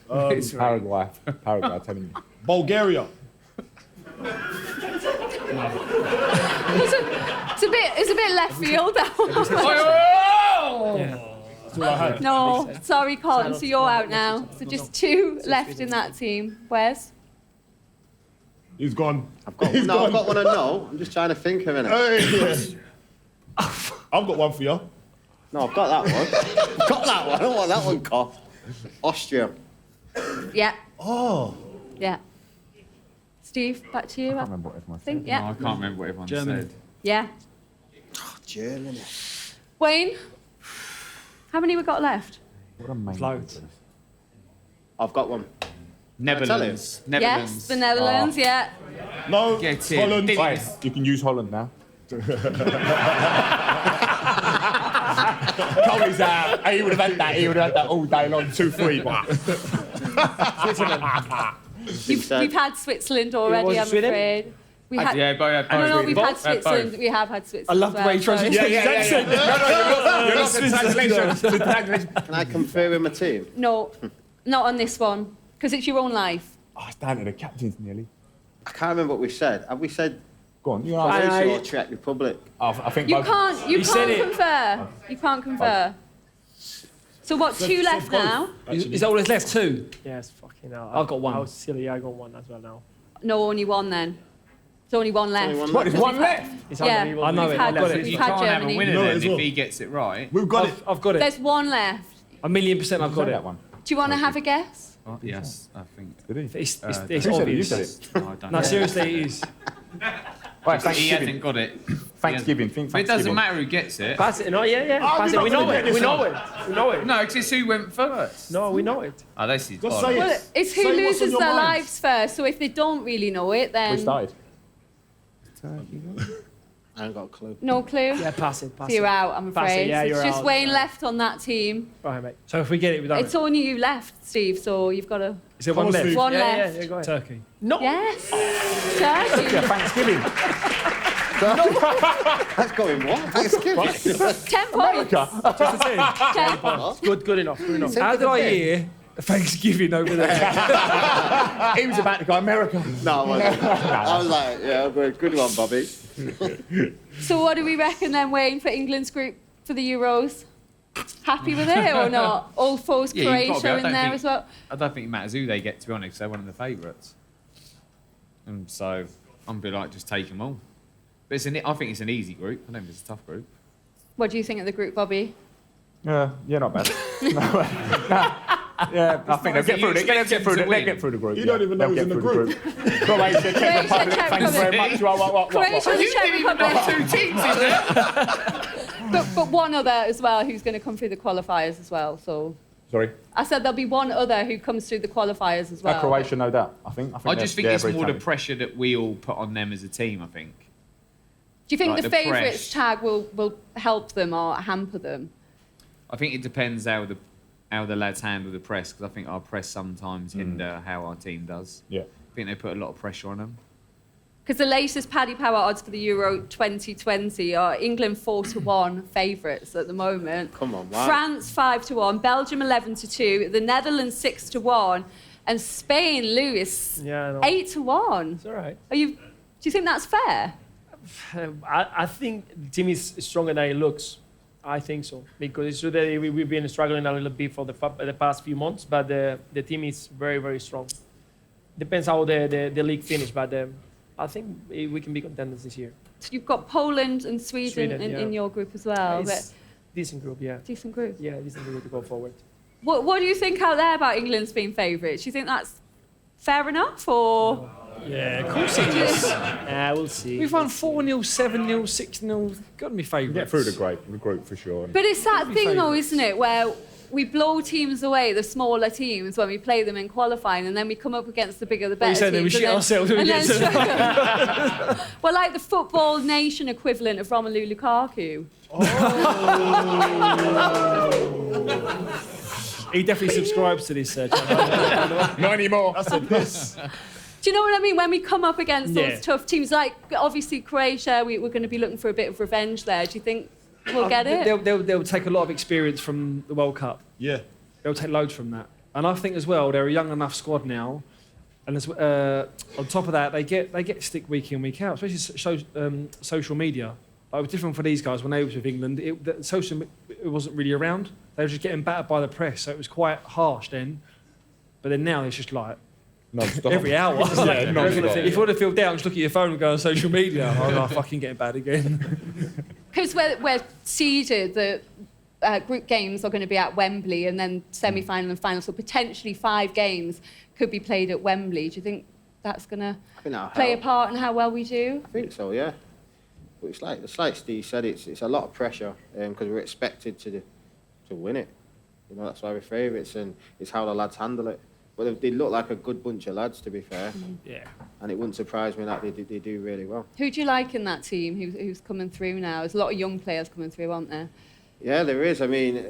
Paraguay. Paraguay, telling you. Bulgaria. It's a bit left field, that one. That's all I had. No, sorry, Colin. So you're out now. So just two left in that team. Where's? He's gone. I've got one I know. I'm just trying to think of it. Hey. I've got one for you. No, I've got that one. I've got that one. I don't want that one cough. Austria. Yeah. Oh. Yeah. Steve, back to you. I can't remember what everyone think. said. Yeah. No, I can't remember what everyone Germany. said. Yeah. Germany. Wayne, how many we got left? What a main Loads. I've got one. Netherlands. Yes, Netherlands. the Netherlands. Yeah. No. Get in. Holland. Did Right, you can use Holland now. Coley's out. He would have had that. He would have had that all day long. 2-3. We've had Switzerland already, was I'm Sweden? afraid. We had. Yeah, both. No, we've had Both. Switzerland. We have had Switzerland. I love the way he tries to so- change his accent. No, you're not the translation. Can I confer with my team? No, not on this one, because it's your own life. Oh, it's down to the captains nearly. I can't remember what we said. Have we said Go on, you're Aye, right. Croatia aye. or Czech Republic? I think You both. can't. You He said can't it. confer. You can't confer. So what? Two left now. Is that all there's left? Two? Yes, fucking hell. I've got one. I was silly, I got one as well now. No, only one then. There's only one left. Only one What, left. there's one left? It's Yeah. unbelievable. I know We've it. had- I've got we've it. You had can't have Germany. a winner No, then as if well. he gets it right. We've got it. I've got it. There's one left. 1,000,000% I've got Say it. that one. Do you want to have a guess? Oh, yes, I think. Did he? It's Who said it? You obvious. said it. No, I don't No, know. seriously, it is. Right, He Thanksgiving. hasn't got it. Thanksgiving. Think But it doesn't Thanksgiving. matter who gets it. Pass it. No, yeah. Oh, Pass you're it. We not know gonna it. get We this know one. it. We know it. No, because it's who went first. No, we know it. Oh, this is Just say bollocks. Well, it. it's Say who what's on loses your their mind. lives first. So if they don't really know it, We then started. I haven't got a clue. no clue. Yeah, pass it. Pass So you're it. out, I'm Pass it, afraid. yeah, So it's you're just out. Wayne left on that team. Right, mate. So if we get it, we don't. It's only you left, Steve. So you've got to. Is there one Honestly. left? One Yeah, left. go ahead. Turkey. No. Yes. Yeah, Turkey. Thanksgiving. That's going what? Thanksgiving. 10 points. Just a 10. 10 points. Good enough. Good enough. How did I hear Thanksgiving over there? He was about to go America. No, I wasn't. I was like, yeah, good one, Bobby. So what do we reckon then, Wayne, for England's group for the Euros? Happy with it or not? All fours, Yeah, you've got to be. Croatia I in don't there think- as well. I don't think it matters who they get, to be honest, 'cause they're one of the favourites. And so I'm be like, just take them all. But I think it's an easy group. I don't think it's a tough group. What do you think of the group, Bobby? Yeah, not bad. Yeah, I think they'll get through. They'll get through the group. You don't even know They'll who's get in the through group. Croatia, Czech Croatia, Republic. Czech Thank you very Republic. much. What? Croatia and the Czech Republic. Two teams in there. But one other as well who's going to come through the qualifiers as well. So Sorry. I said there'll be one other who comes through the qualifiers as well. Croatia, no doubt. I think I just think they're it's very more the talented. pressure that we all put on them as a team, I think. Do you think Like the the favourites press. tag will help them or hamper them? I think it depends how the lads handle the press, because I think our press sometimes hinder how our team does. Yeah. I think they put a lot of pressure on them. Because the latest Paddy Power odds for the Euro 2020 are England 4-1 favourites at the moment. Come on, wow. France 5-1, Belgium 11-2, the Netherlands 6-1, and Spain, Lewis, 8-1. It's all right. Do you think that's fair? I think the team is stronger than it looks. I think so, because it's true that we've been struggling a little bit for the past few months, but the team is very, very strong. Depends how the league finish, but I think we can be contenders this year. So you've got Poland and Sweden in your group as well. It's decent group, yeah. Decent group. Yeah, decent group to go forward. What do you think out there about England's being favourites? Do you think that's fair enough, or...? Yeah, of course it is. We'll see. We've won 4-0, 7-0, 6-0. Got to be favourites. Get through the group for sure. But it's that thing, though, isn't it, where we blow teams away, the smaller teams, when we play them in qualifying, and then we come up against the bigger, the better Well, you said teams. that we shit ourselves when we get to struggle. Well, like the Football Nation equivalent of Romelu Lukaku. He definitely subscribes to this channel. Not anymore. That's a piss. Do you know what I mean? When we come up against those tough teams, like obviously Croatia, we're going to be looking for a bit of revenge there. Do you think we'll get it? They'll take a lot of experience from the World Cup. Yeah. They'll take loads from that. And I think as well, they're a young enough squad now. And on top of that, they get stick week in, week out, especially social media. It was different for these guys when they was with England. It wasn't really around. They were just getting battered by the press, so it was quite harsh then. But then now it's just like Non-stop. every hour. Yeah, non-stop. If you want to feel down, just look at your phone and go on social media. Oh, I'm fucking getting bad again. Because we're seeded, the group games are going to be at Wembley, and then semi-final and final, so potentially 5 games could be played at Wembley. Do you think that's going to play a part in how well we do? I think so, yeah. But it's like Steve said, it's a lot of pressure because we're expected to win it. You know, that's why we're favourites, and it's how the lads handle it. But they look like a good bunch of lads, to be fair. Yeah. And it wouldn't surprise me that they do really well. Who do you like in that team who's coming through now? There's a lot of young players coming through, aren't there? Yeah, there is. I mean,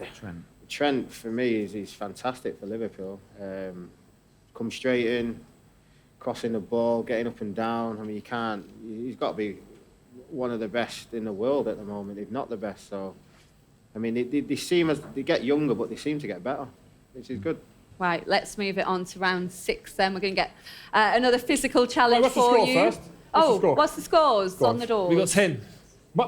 Trent for me, he's fantastic for Liverpool. Come straight in, crossing the ball, getting up and down. I mean, he's got to be one of the best in the world at the moment, if not the best. So, I mean, they get younger, but they seem to get better, which is good. Right, let's move it on to round 6 then. We're going to get another physical challenge for you. First? What's the scores on the door? We got 10.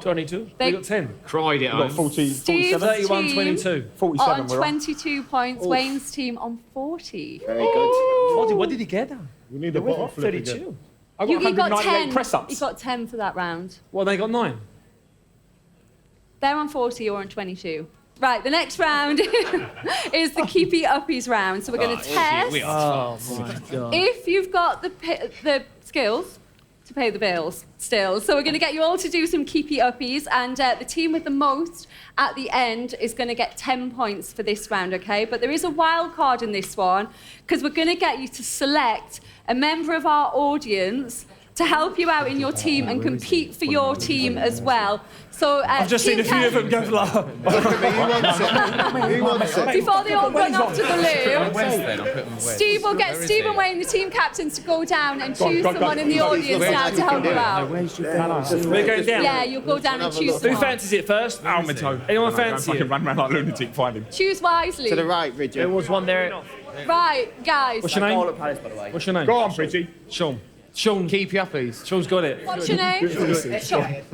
22. We got 10. Cried it We've got home. 40, Steve's 31, team 22. 47. on We're on. 22 points. Wayne's team on 40. Very good. What did he get? We need a bottle flip again. 32. I got You got 198 10. press-ups. You got 10 for that round. Well, they got 9. They're on 40, you're on 22. Right, the next round is the Keepy-uppies round. So we're going to test Oh, my God. if you've got the skills to pay the bills still. So we're going to get you all to do some Keepy-uppies, and the team with the most at the end is going to get 10 points for this round, okay? But there is a wild card in this one, because we're going to get you to select a member of our audience to help you out in your team and compete for your team as well. So I've just seen a few of them go like... Who wants it? Before they all run off to the loo, West then, I'll put them away. Steve will get Where is Steve he? and Wayne, the team captains, to go down and Go on, choose go on, someone go in the on. audience now to help you out. We're going down. Yeah, you'll go down and choose Who someone. fancies it first? Almato. Anyone fancy it? Run around like a lunatic, find him. Choose wisely. To the right, Bridget. There was one there. Right, guys. What's your name? What's your name? Go on, Bridgie. Sean. Sean. Keepy-uppies. Sean's got it. What's your name?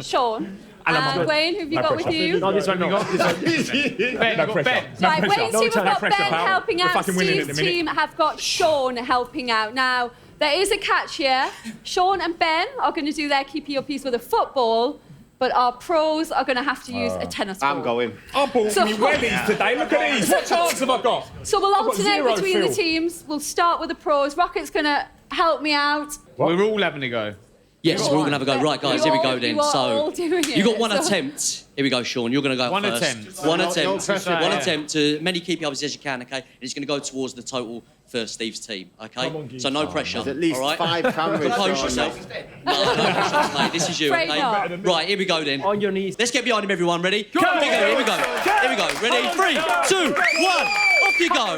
Sean. And Wayne, who have you got with you? No, this one not. Ben, No you got pressure. Ben. No Right, pressure. Wayne's team have got pressure, Ben pal. helping We're out. fucking winning at the Steve's minute. team have got Sean helping out. Now, there is a catch here. Sean and Ben are going to do their Keepy-uppies with a football, but our pros are going to have to use a tennis ball. I'm going. I bought So- me wellies today. Look at these. What chance have I got? So we'll got alternate zero between the feel. teams. We'll start with the pros. Rocket's going to help me out. We're all having a go. Yes, we're all going to have a go. Right, guys, here we go then. You are So, all doing it. you got one So- attempt Here we go, Sean. You're going to go One first. attempt. One No attempt. pressure. One attempt to many keepy-uppies as you can, okay? And it's going to go towards the total for Steve's team, okay? Come on, So no pressure, There's at least all right? 5 cameras. Compose Sean. yourself. No pressure, mate. This is you, Afraid okay? not. Right, here we go then. On your knees. Let's get behind him, everyone. Ready? Here we go. Here we go. Here we go. Ready? 3, 2, 1. Off you go.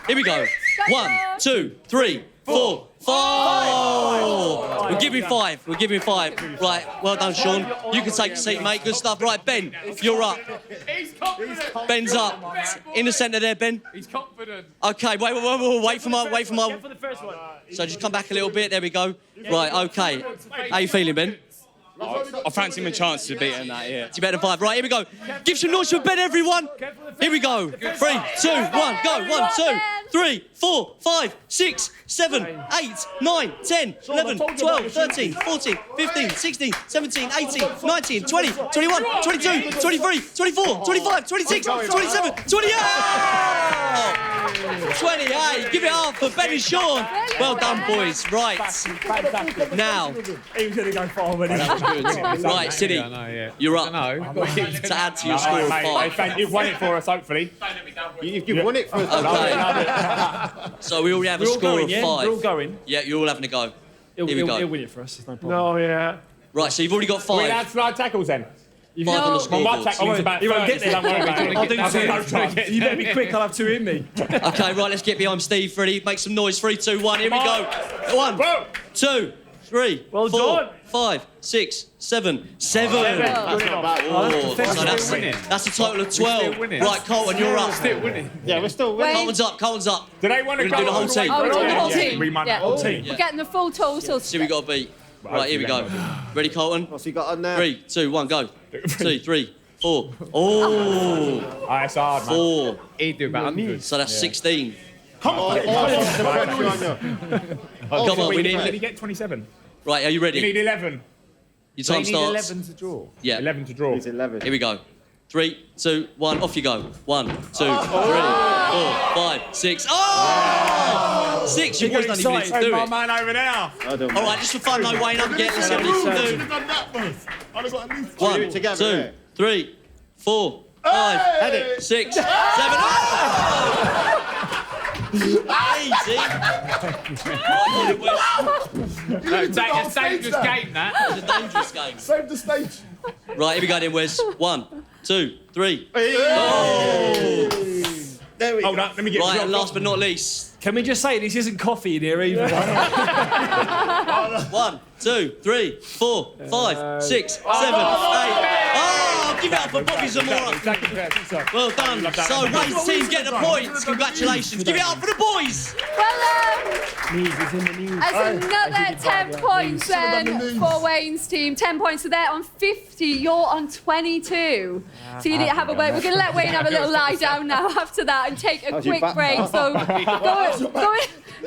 Here we go. 1, 2, 3, 4, 5. We'll give him 5. We'll give him 5. Right. Well done, Sean. You can take a seat, mate. Good stuff. Right, Ben, you're up. He's confident. Ben's up. In the centre there, Ben. He's confident. Okay. Wait for my. Go for the first one. So just come back a little bit. There we go. Right. Okay. How you feeling, Ben? I fancy my chance to beat him that, yeah. You better 5. Right, here we go. Give some noise for Ben, everyone. Here we go. 3, 2, 1, go. 1, 2, 3, 4, 5, 6, 7, 8, 9, 10, 11, 12, 13, 14, 15, 16, 17, 18, 19, 20, 21, 22, 23, 24, 25, 26, 27, 28! 28. Give it up for Ben and Sean. Well done, boys. Right. Now. He was going to go far when Right, Siddy, you're up to add to your score of 5. You've won it for us, hopefully. You've won it for us. Okay. So we already have a score of 5. We're all going. Yeah, you're all having a go. He'll Here we go. win it for us. There's no problem. No, yeah. Right, so you've already got We're 5. allowed slide tackles then. 5 on the My scoreboard. tackling's about He won't 30, get so there. don't worry about it. I'll do 2. You better be quick. I'll have 2 in me. Okay, right, let's get behind Steve. Ready? Make some noise. 3, 2, 1. Here we go. 1, 2, 3, Well 4, done. 5, 6, 7. 7. Oh, so that's a total of 12. Right, Carlton, you're up. Yeah, we're still winning. Carlton's up. Carlton's up. Do they want to We're gonna do the whole team. Oh, we're doing the whole Yeah, team. we might Yeah. the whole team. We're getting the full total. See, we got to beat. Right, here we go. Ready, Carlton? What's he got on there? 3, 2, 1, go. 2, 3, 4. Oh, That's hard, man. 4. He'd do about 100. So that's 16. Come on. Come on, we Did he need. get 27? Right, are you You need ready? 11. Your time starts. to draw. Yeah. 11 to draw. He's 11. Here we go. 3, 2, 1, off you go. 1, 2, 3, 4, 5, 6. Oh! 6, you boys don't even need to do My it. man over there. All right, just for fun, no Wayne, up again. Let's see what you can do. I'd have got at least 1, do it together, 2, yeah. 3, 4, 5, 6, 7. Oh! Easy. Right, No, it's a dangerous game, that. it's a dangerous game. Save the stage. Right, here we go then, Wes. 1, 2, 3. There we Hold go. up, let me get Right, you and last but not least. Can we just say this isn't coffee in here either? 1, 2, 3, 4, 5, 6, 7, 8. Oh, give it up for Bobby Zamora. Well done. So Wayne's team get the points. Congratulations. Give it up for the boys. Well, that's another 10 points then for Wayne's team. 10 points. So they're on 50. You're on 22. So you need to have a wait. We're going to let Wayne have a little lie down now after that and take a quick break. So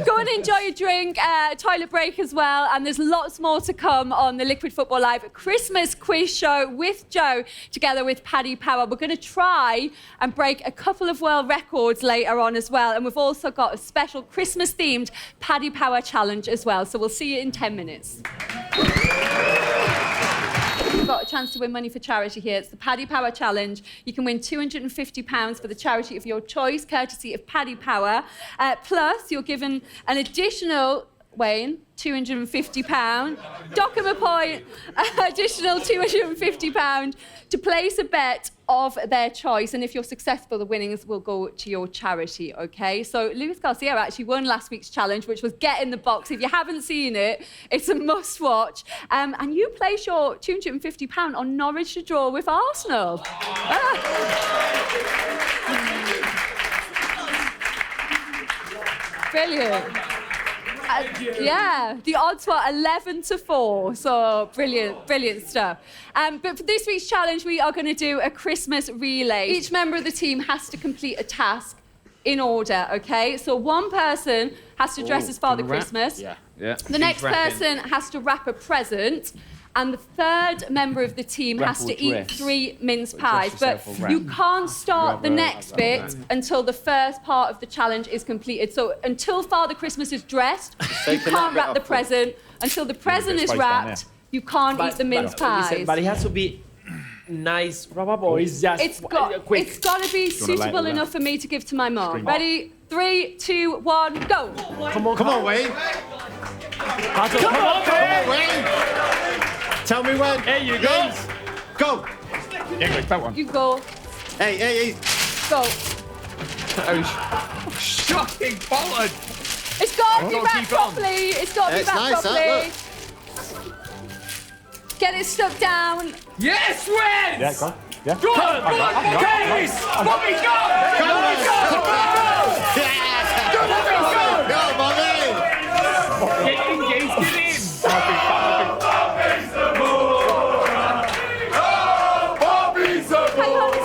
go and enjoy a drink, toilet break as well. And there's lots more to come on the Liquid Football Live Christmas quiz show with Joe together with Paddy Power. We're going to try and break a couple of world records later on as well. And we've also got a special Christmas-themed Paddy Power challenge as well. So we'll see you in 10 minutes. You've got a chance to win money for charity here. It's the Paddy Power Challenge. You can win £250 for the charity of your choice, courtesy of Paddy Power. Plus, you're given an additional, Wayne, £250. Dock 'em a point, additional £250 to place a bet of their choice. And if you're successful, the winnings will go to your charity, okay? So Luis Garcia actually won last week's challenge, which was Get in the Box. If you haven't seen it, it's a must watch. And you place your £250 on Norwich to draw with Arsenal. Brilliant. Yeah, the odds were 11-4, so brilliant stuff. But for this week's challenge, we are going to do a Christmas relay. Each member of the team has to complete a task in order, okay? So one person has to dress as Father Christmas. Yeah. The next person has to wrap a present. And the third member of the team has to eat 3 mince pies. But you can't start the next bit until the first part of the challenge is completed. So until Father Christmas is dressed, you can't wrap the present. Until the present is wrapped, you can't eat the mince pies. But it has to be nice wrap-up, or is just quick? It's got to be suitable enough for me to give to my mom. Ready? 3, 2, 1, go. Come on, Wayne. Come on, Wayne. Tell me when. There you go. Go. English, that one. You go. Hey. Go. Shocking Bolton. It's got to be gotta wrapped keep on. properly. It's got to be It's wrapped nice, properly. Get it stuck down. Yes, wins! Yeah, go. Yeah. Go on, Case! Bobby, go! Go! Go, Bobby. Get in, Gaze, get in! Hang on, it's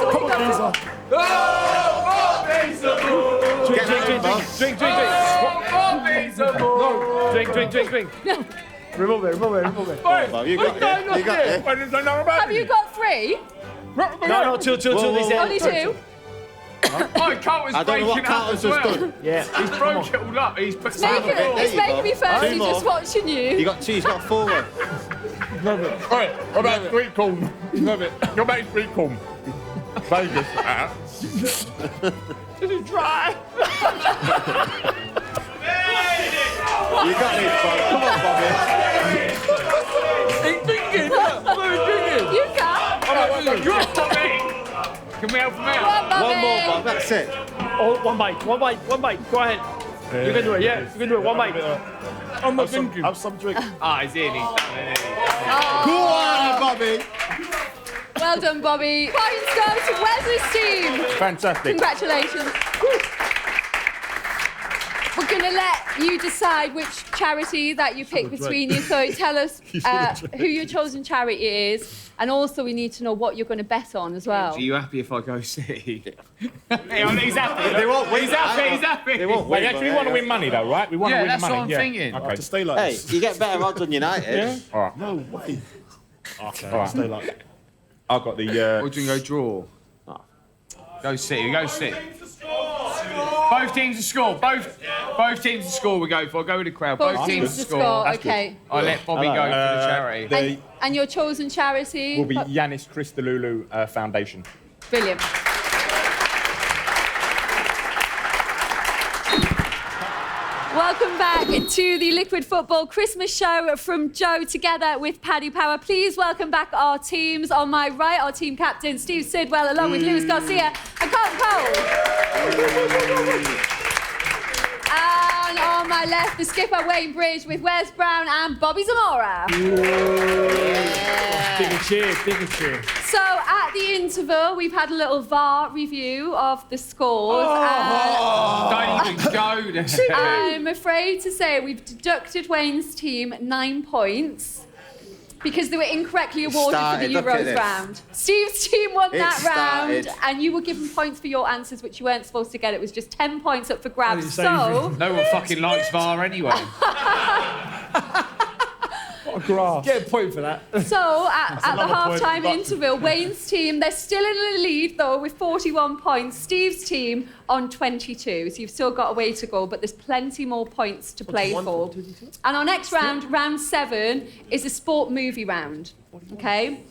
already got Drink. Remove it. Bob, you got it. Have you got 3? No, two. Only 2? Oh, Carlton's I don't know what breaking up Carlton's as just well. done. Yeah. He's broke it all up. He's put It's making me thirsty just watching You you. got 2, he's got 4. Love it. All right, what about sweet corn? Love it. What about sweet corn? Vegas. This is dry. You got this, Bob. Come on, Bobby. He's drinking. You can. Drop, Bobby! Can we help him Come out? on, Bobby. One more, Bob. That's it. Oh, one bite. Go ahead. You can do it. Yeah, you can do it. One bite. I'm not thinking. Have some drink. Ah, he's in. He's done it. Go on, Bobby. Well done, Bobby. Points go to Wesley's team. Fantastic. Congratulations. We're going to let you decide which charity that you pick between you. So tell us who your chosen charity is. And also we need to know what you're going to bet on as well. Are you happy if I go City? He's happy. They won't win. He's happy. They won't Wait, win. actually, we want to win money, though, right? We want to Yeah, win that's money. what I'm thinking. Okay. To stay like Hey, this. you get better odds on United. Yeah? All right. No way. Okay, All right. stay like that. I've got the... Or do you go draw? Go City. Both teams to score. Both teams to score we go for. Go with the crowd. Both teams to score. Okay. I'll let Bobby go for the charity. And your chosen charity? will be Yanis Christodoulou Foundation. Brilliant. Welcome back to the Liquid Football Christmas show from Joe together with Paddy Power. Please welcome back our teams. On my right, our team captain, Steve Sidwell, along with Lewis Garcia and Carlton Cole. And on my left, the skipper, Wayne Bridge, with Wes Brown and Bobby Zamora. Bigger cheer. So at the interval, we've had a little VAR review of the scores. Don't even go there. I'm afraid to say we've deducted Wayne's team 9 points because they were incorrectly awarded for the Euros round. Steve's team won that round, and you were given points for your answers, which you weren't supposed to get. It was just 10 points up for grabs. So no one fucking likes VAR anyway. What a graph. Get a point for that. So at the half-time interval, Wayne's team, they're still in the lead, though, with 41 points. Steve's team on 22. So you've still got a way to go, but there's plenty more points to play for. And our next round, round 7, is a sport movie round. Okay?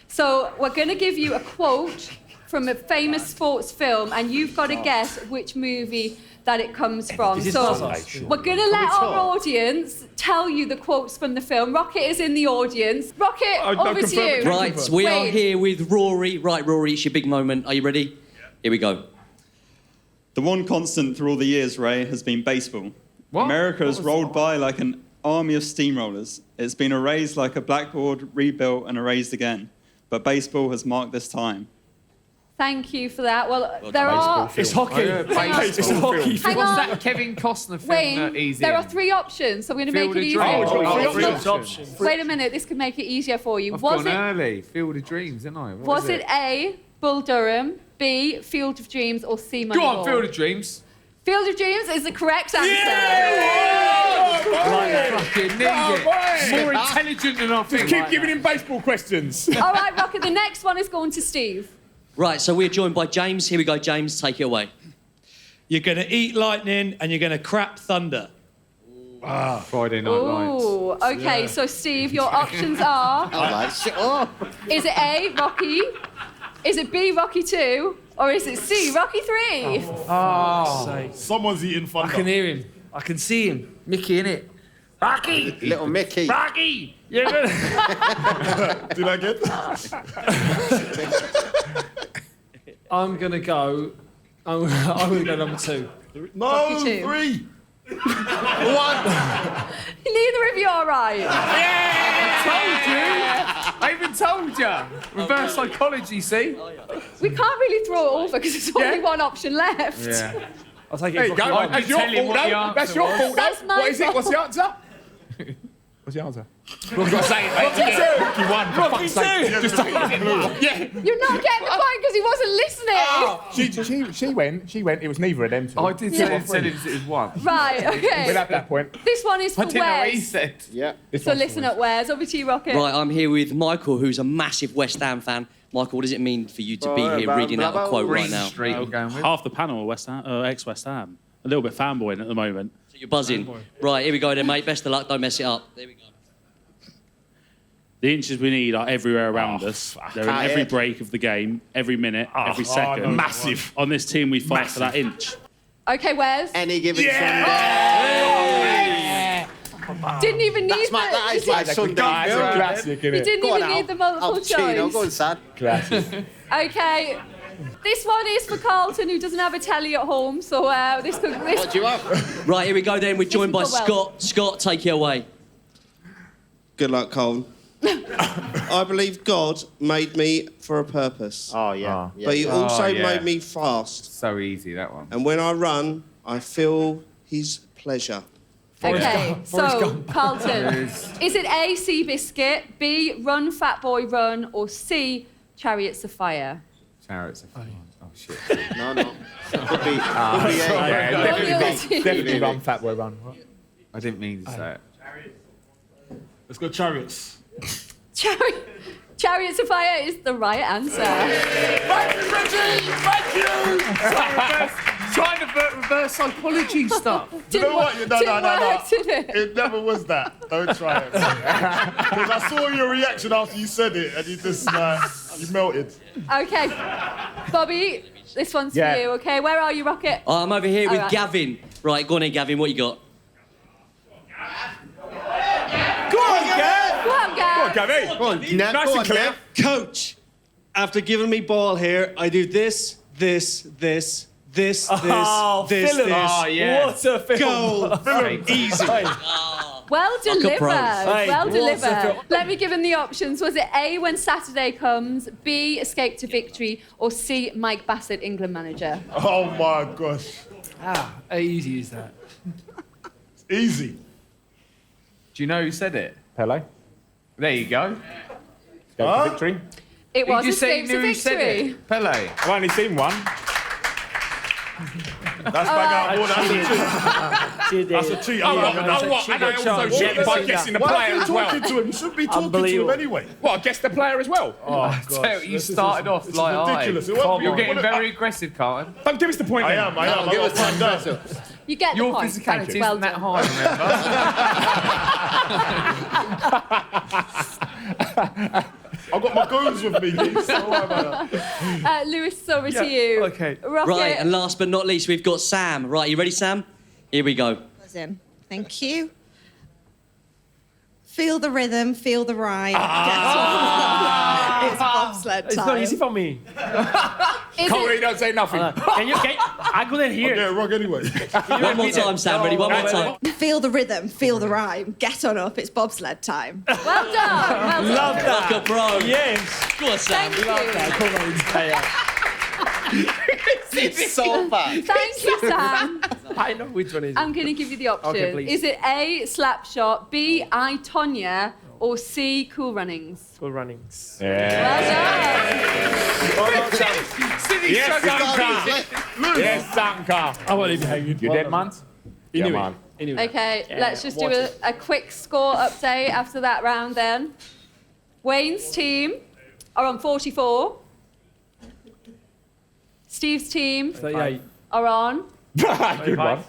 So we're going to give you a quote from a famous sports film, and you've got to guess which movie that it comes from. So we're going to let our audience tell you the quotes from the film. Rocket is in the audience. Rocket, over to you. Right, we are here with Rory. Right, Rory, it's your big moment. Are you ready? Here we go. The one constant through all the years, Ray, has been baseball. What? America has rolled by like an army of steamrollers. It's been erased like a blackboard, rebuilt and erased again. But baseball has marked this time. Thank you for that. Well, there are... It's hockey. It's hockey. Hang What's on. that Kevin Costner film Wayne, that he's there in? are 3 options, so we're going to make it easier. Wait a minute, this could make it easier for you. I've gone early. Field of Dreams, didn't I? Was it A, Bull Durham, B, Field of Dreams, or C, Moneyball? Go on, Field of Dreams. Field of Dreams is the correct answer. Fucking need it. More intelligent than I think. Keep giving him baseball questions. All right, Rocket, the next one is going to Steve. Right, so we're joined by James. Here we go, James, take it away. You're going to eat lightning and you're going to crap thunder. Friday Night Lights. Ooh, okay, so Steve, your options are... Shut up. Is it A, Rocky? Is it B, Rocky 2? Or is it C, Rocky 3? Someone's eating I thunder. can hear him. I can see him. Mickey, innit? Rocky! Little Mickey. Rocky! Yeah, good. Did I get I'm going to go... I'm going to go number 2. No, Rocky 2. 3. Neither of you are right. I even told you. Reverse psychology, see? We can't really throw it over because there's only one option left. Yeah. I'll take it. There you go. Rocky 1. That's your tell him fault, what the though. answer That's your was. fault, That's though. my What is it? What's the fault. answer? What's the answer? We've got to say it, mate. Rocky 1. Rocky 2! Just take it. Yeah. You're not getting the point because he wasn't listening. She went. It was neither of them two. I did say it was one. Right, okay. We're at that point. This one is for I didn't know what he Wes. said. Yeah. So listen up, Wes. Over to you, Rocket. Right, I'm here with Michael, who's a massive West Ham fan. Michael, what does it mean for you to be here reading out a quote right now? Street I'm going with. Half the panel are ex-West Ham. A little bit fanboying at the moment. So you're buzzing. Right, here we go then, mate. Best of luck. Don't mess it up. There we go. The inches we need are everywhere around us. They're in every break of the game, every minute, every second. massive. On this team, we fight for that inch. Okay, Wes. Any given Sunday. Didn't even need That is like Sunday. Classic, You innit? didn't even need the multiple Chino, go on, choice. Sad. Classic. Okay. This one is for Carlton, who doesn't have a telly at home, so this could... What do you have? Right, here we go then. We're joined by Listen to well. Scott. Scott, take it away. Good luck, Colin. I believe God made me for a purpose. Oh, yeah. But he also yeah. made me fast. So easy, that one. And when I run, I feel his pleasure. Okay, Forrest so Gump. Carlton, is it A, Sea Biscuit, B, Run Fat Boy Run, or C, Chariots of Fire? Chariots of Fire. Oh, shit. No. Could be Definitely run, fat boy, run. I didn't mean to say it. Let's go Chariots. Chariots of Fire is the right answer. Thank you, Reggie! Thank you! Trying to reverse psychology stuff. You know what? No. Work, did it? It never was that. Don't try it. Because I saw your reaction after you said it, and you just you melted. Okay, Bobby, this one's Yeah. for you, okay? Where are you, Rocket? I'm over here with right. Gavin. Right, go on in, Gavin. What you got? Go on, Gav! Go on, Gav. Go on, Gavin. Go on. Nice and clear. Coach, after giving me ball here, I do this. Oh, film. Oh, yeah. What a film. Goal. Easy. Well delivered. pros. Hey, Well what's the delivered. film? Let me give him the options. Was it A, When Saturday Comes, B, Escape to Victory, or C, Mike Bassett, England manager? Oh my gosh. How easy is that? It's easy. Do you know who said it? Pele. There you go. Go for victory. It was you say Escape to knew who said Victory. it? Pele. I've only seen one. That's bang out more. That's a cheat. That's a cheat. And I also cheated by guessing the Why player are you as well. talking to him? You shouldn't be talking to him anyway. Well, I guessed the player as well. Oh, So you started off this is like ridiculous. It I. won't be- You're getting very aggressive, Carlton. Don't give us the point. I then. am. I got time down. You get Your the point. physicality Well isn't that done. high, remember? I've got my goons with me. Please. Don't worry about that. Lewis, over to you. Okay. Rocket. Right, and last but not least, we've got Sam. Right, you ready, Sam? Here we go. Thank you. Feel the rhythm, feel the rhyme. It's bobsled It's time. not easy for me. Coley, don't say nothing. I couldn't hear. Yeah, wrong anyway. One more time, Sam. Ready? One more time. Feel the rhythm, feel the rhyme. Get on up, it's bobsled time. Well done. Well done. Love that. Like a pro. Yes. Go on, Sam. Thank you. It's so bad. Thank you, Sam. I know which one is it. I'm going to give you the option. Okay, please. Is it A, Slapshot, B, I, Tonya, or C, Cool Runnings? Cool runnings. Well Yes, Sanka. I won't leave you hanging. You dead, man? You knew man. it. done. Okay, Yeah, let's just do watch a quick score update after that round then. Wayne's team are on 44. Steve's team 38. are on Good one.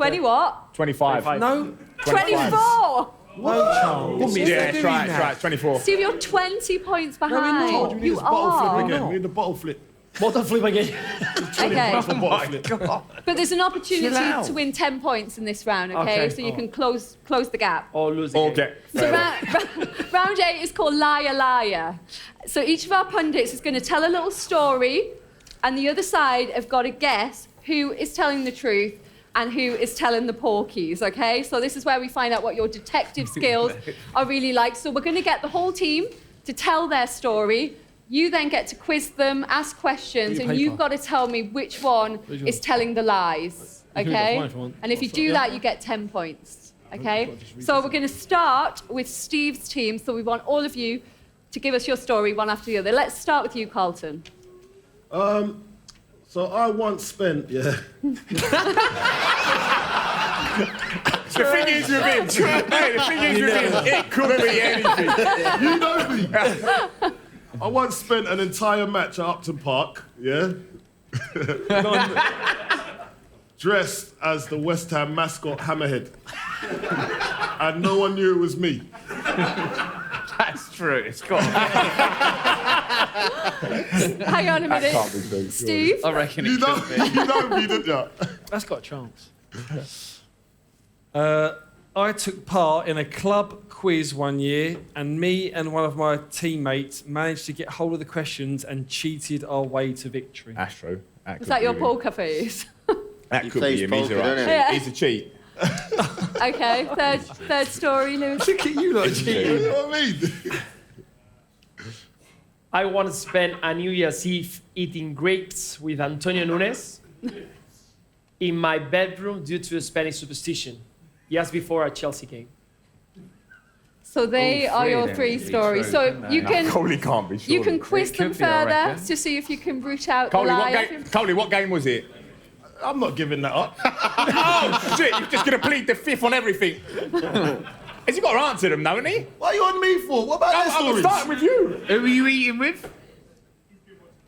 20 what? 25. No. 24! No chance. Yeah, try it. 24. Steve, you're 20 points behind. No, we need you this bottle flip are. again. We need the bottle flip. Bottle flip again. Okay. Bottle flip. But there's an opportunity Chill out. to win 10 points in this round, okay? Okay. So you can close the gap. Or lose the Or game. get. So round 8 is called Liar Liar. So each of our pundits is going to tell a little story, and the other side have got to guess who is telling the truth and who is telling the porkies, okay? So this is where we find out what your detective skills are really like. So we're going to get the whole team to tell their story. You then get to quiz them, ask questions, and you've got to tell me which one is telling the lies, okay? And if you do that, you get 10 points, okay? So we're going to start with Steve's team. So we want all of you to give us your story one after the other. Let's start with you, Carlton. So I once spent, The thing is with him, it could be anything. you know me. I once spent an entire match at Upton Park, yeah? Dressed as the West Ham mascot Hammerhead. And no one knew it was me. That's true. It's got. Hang on a minute. Can't be true. Steve? I reckon You it know, could be. you know me, didn't you? That's got a chance. I took part in a club quiz one year, and me and one of my teammates managed to get hold of the questions and cheated our way to victory. That's true. Was that your poker face? That He could plays be him. He's poker, alright. doesn't he? He's a cheat. Okay, third story, Lewis. Look at you, lot You cheating. know what I mean? I once spent a New Year's Eve eating grapes with Antonio Nunes in my bedroom due to a Spanish superstition, just before a Chelsea game. So they are your then 3 would be stories. true, So wouldn't they? you can Coley can't be sure. you can quiz It them could be, I further reckon. to see if you can root out Coley, the what lie. game? Coley, what game was it? I'm not giving that up. Oh shit! You're just gonna plead the fifth on everything. Has he got to answer them, though, hasn't he? What are you on me for? What about their I'm stories? starting with you. Who were you eating with?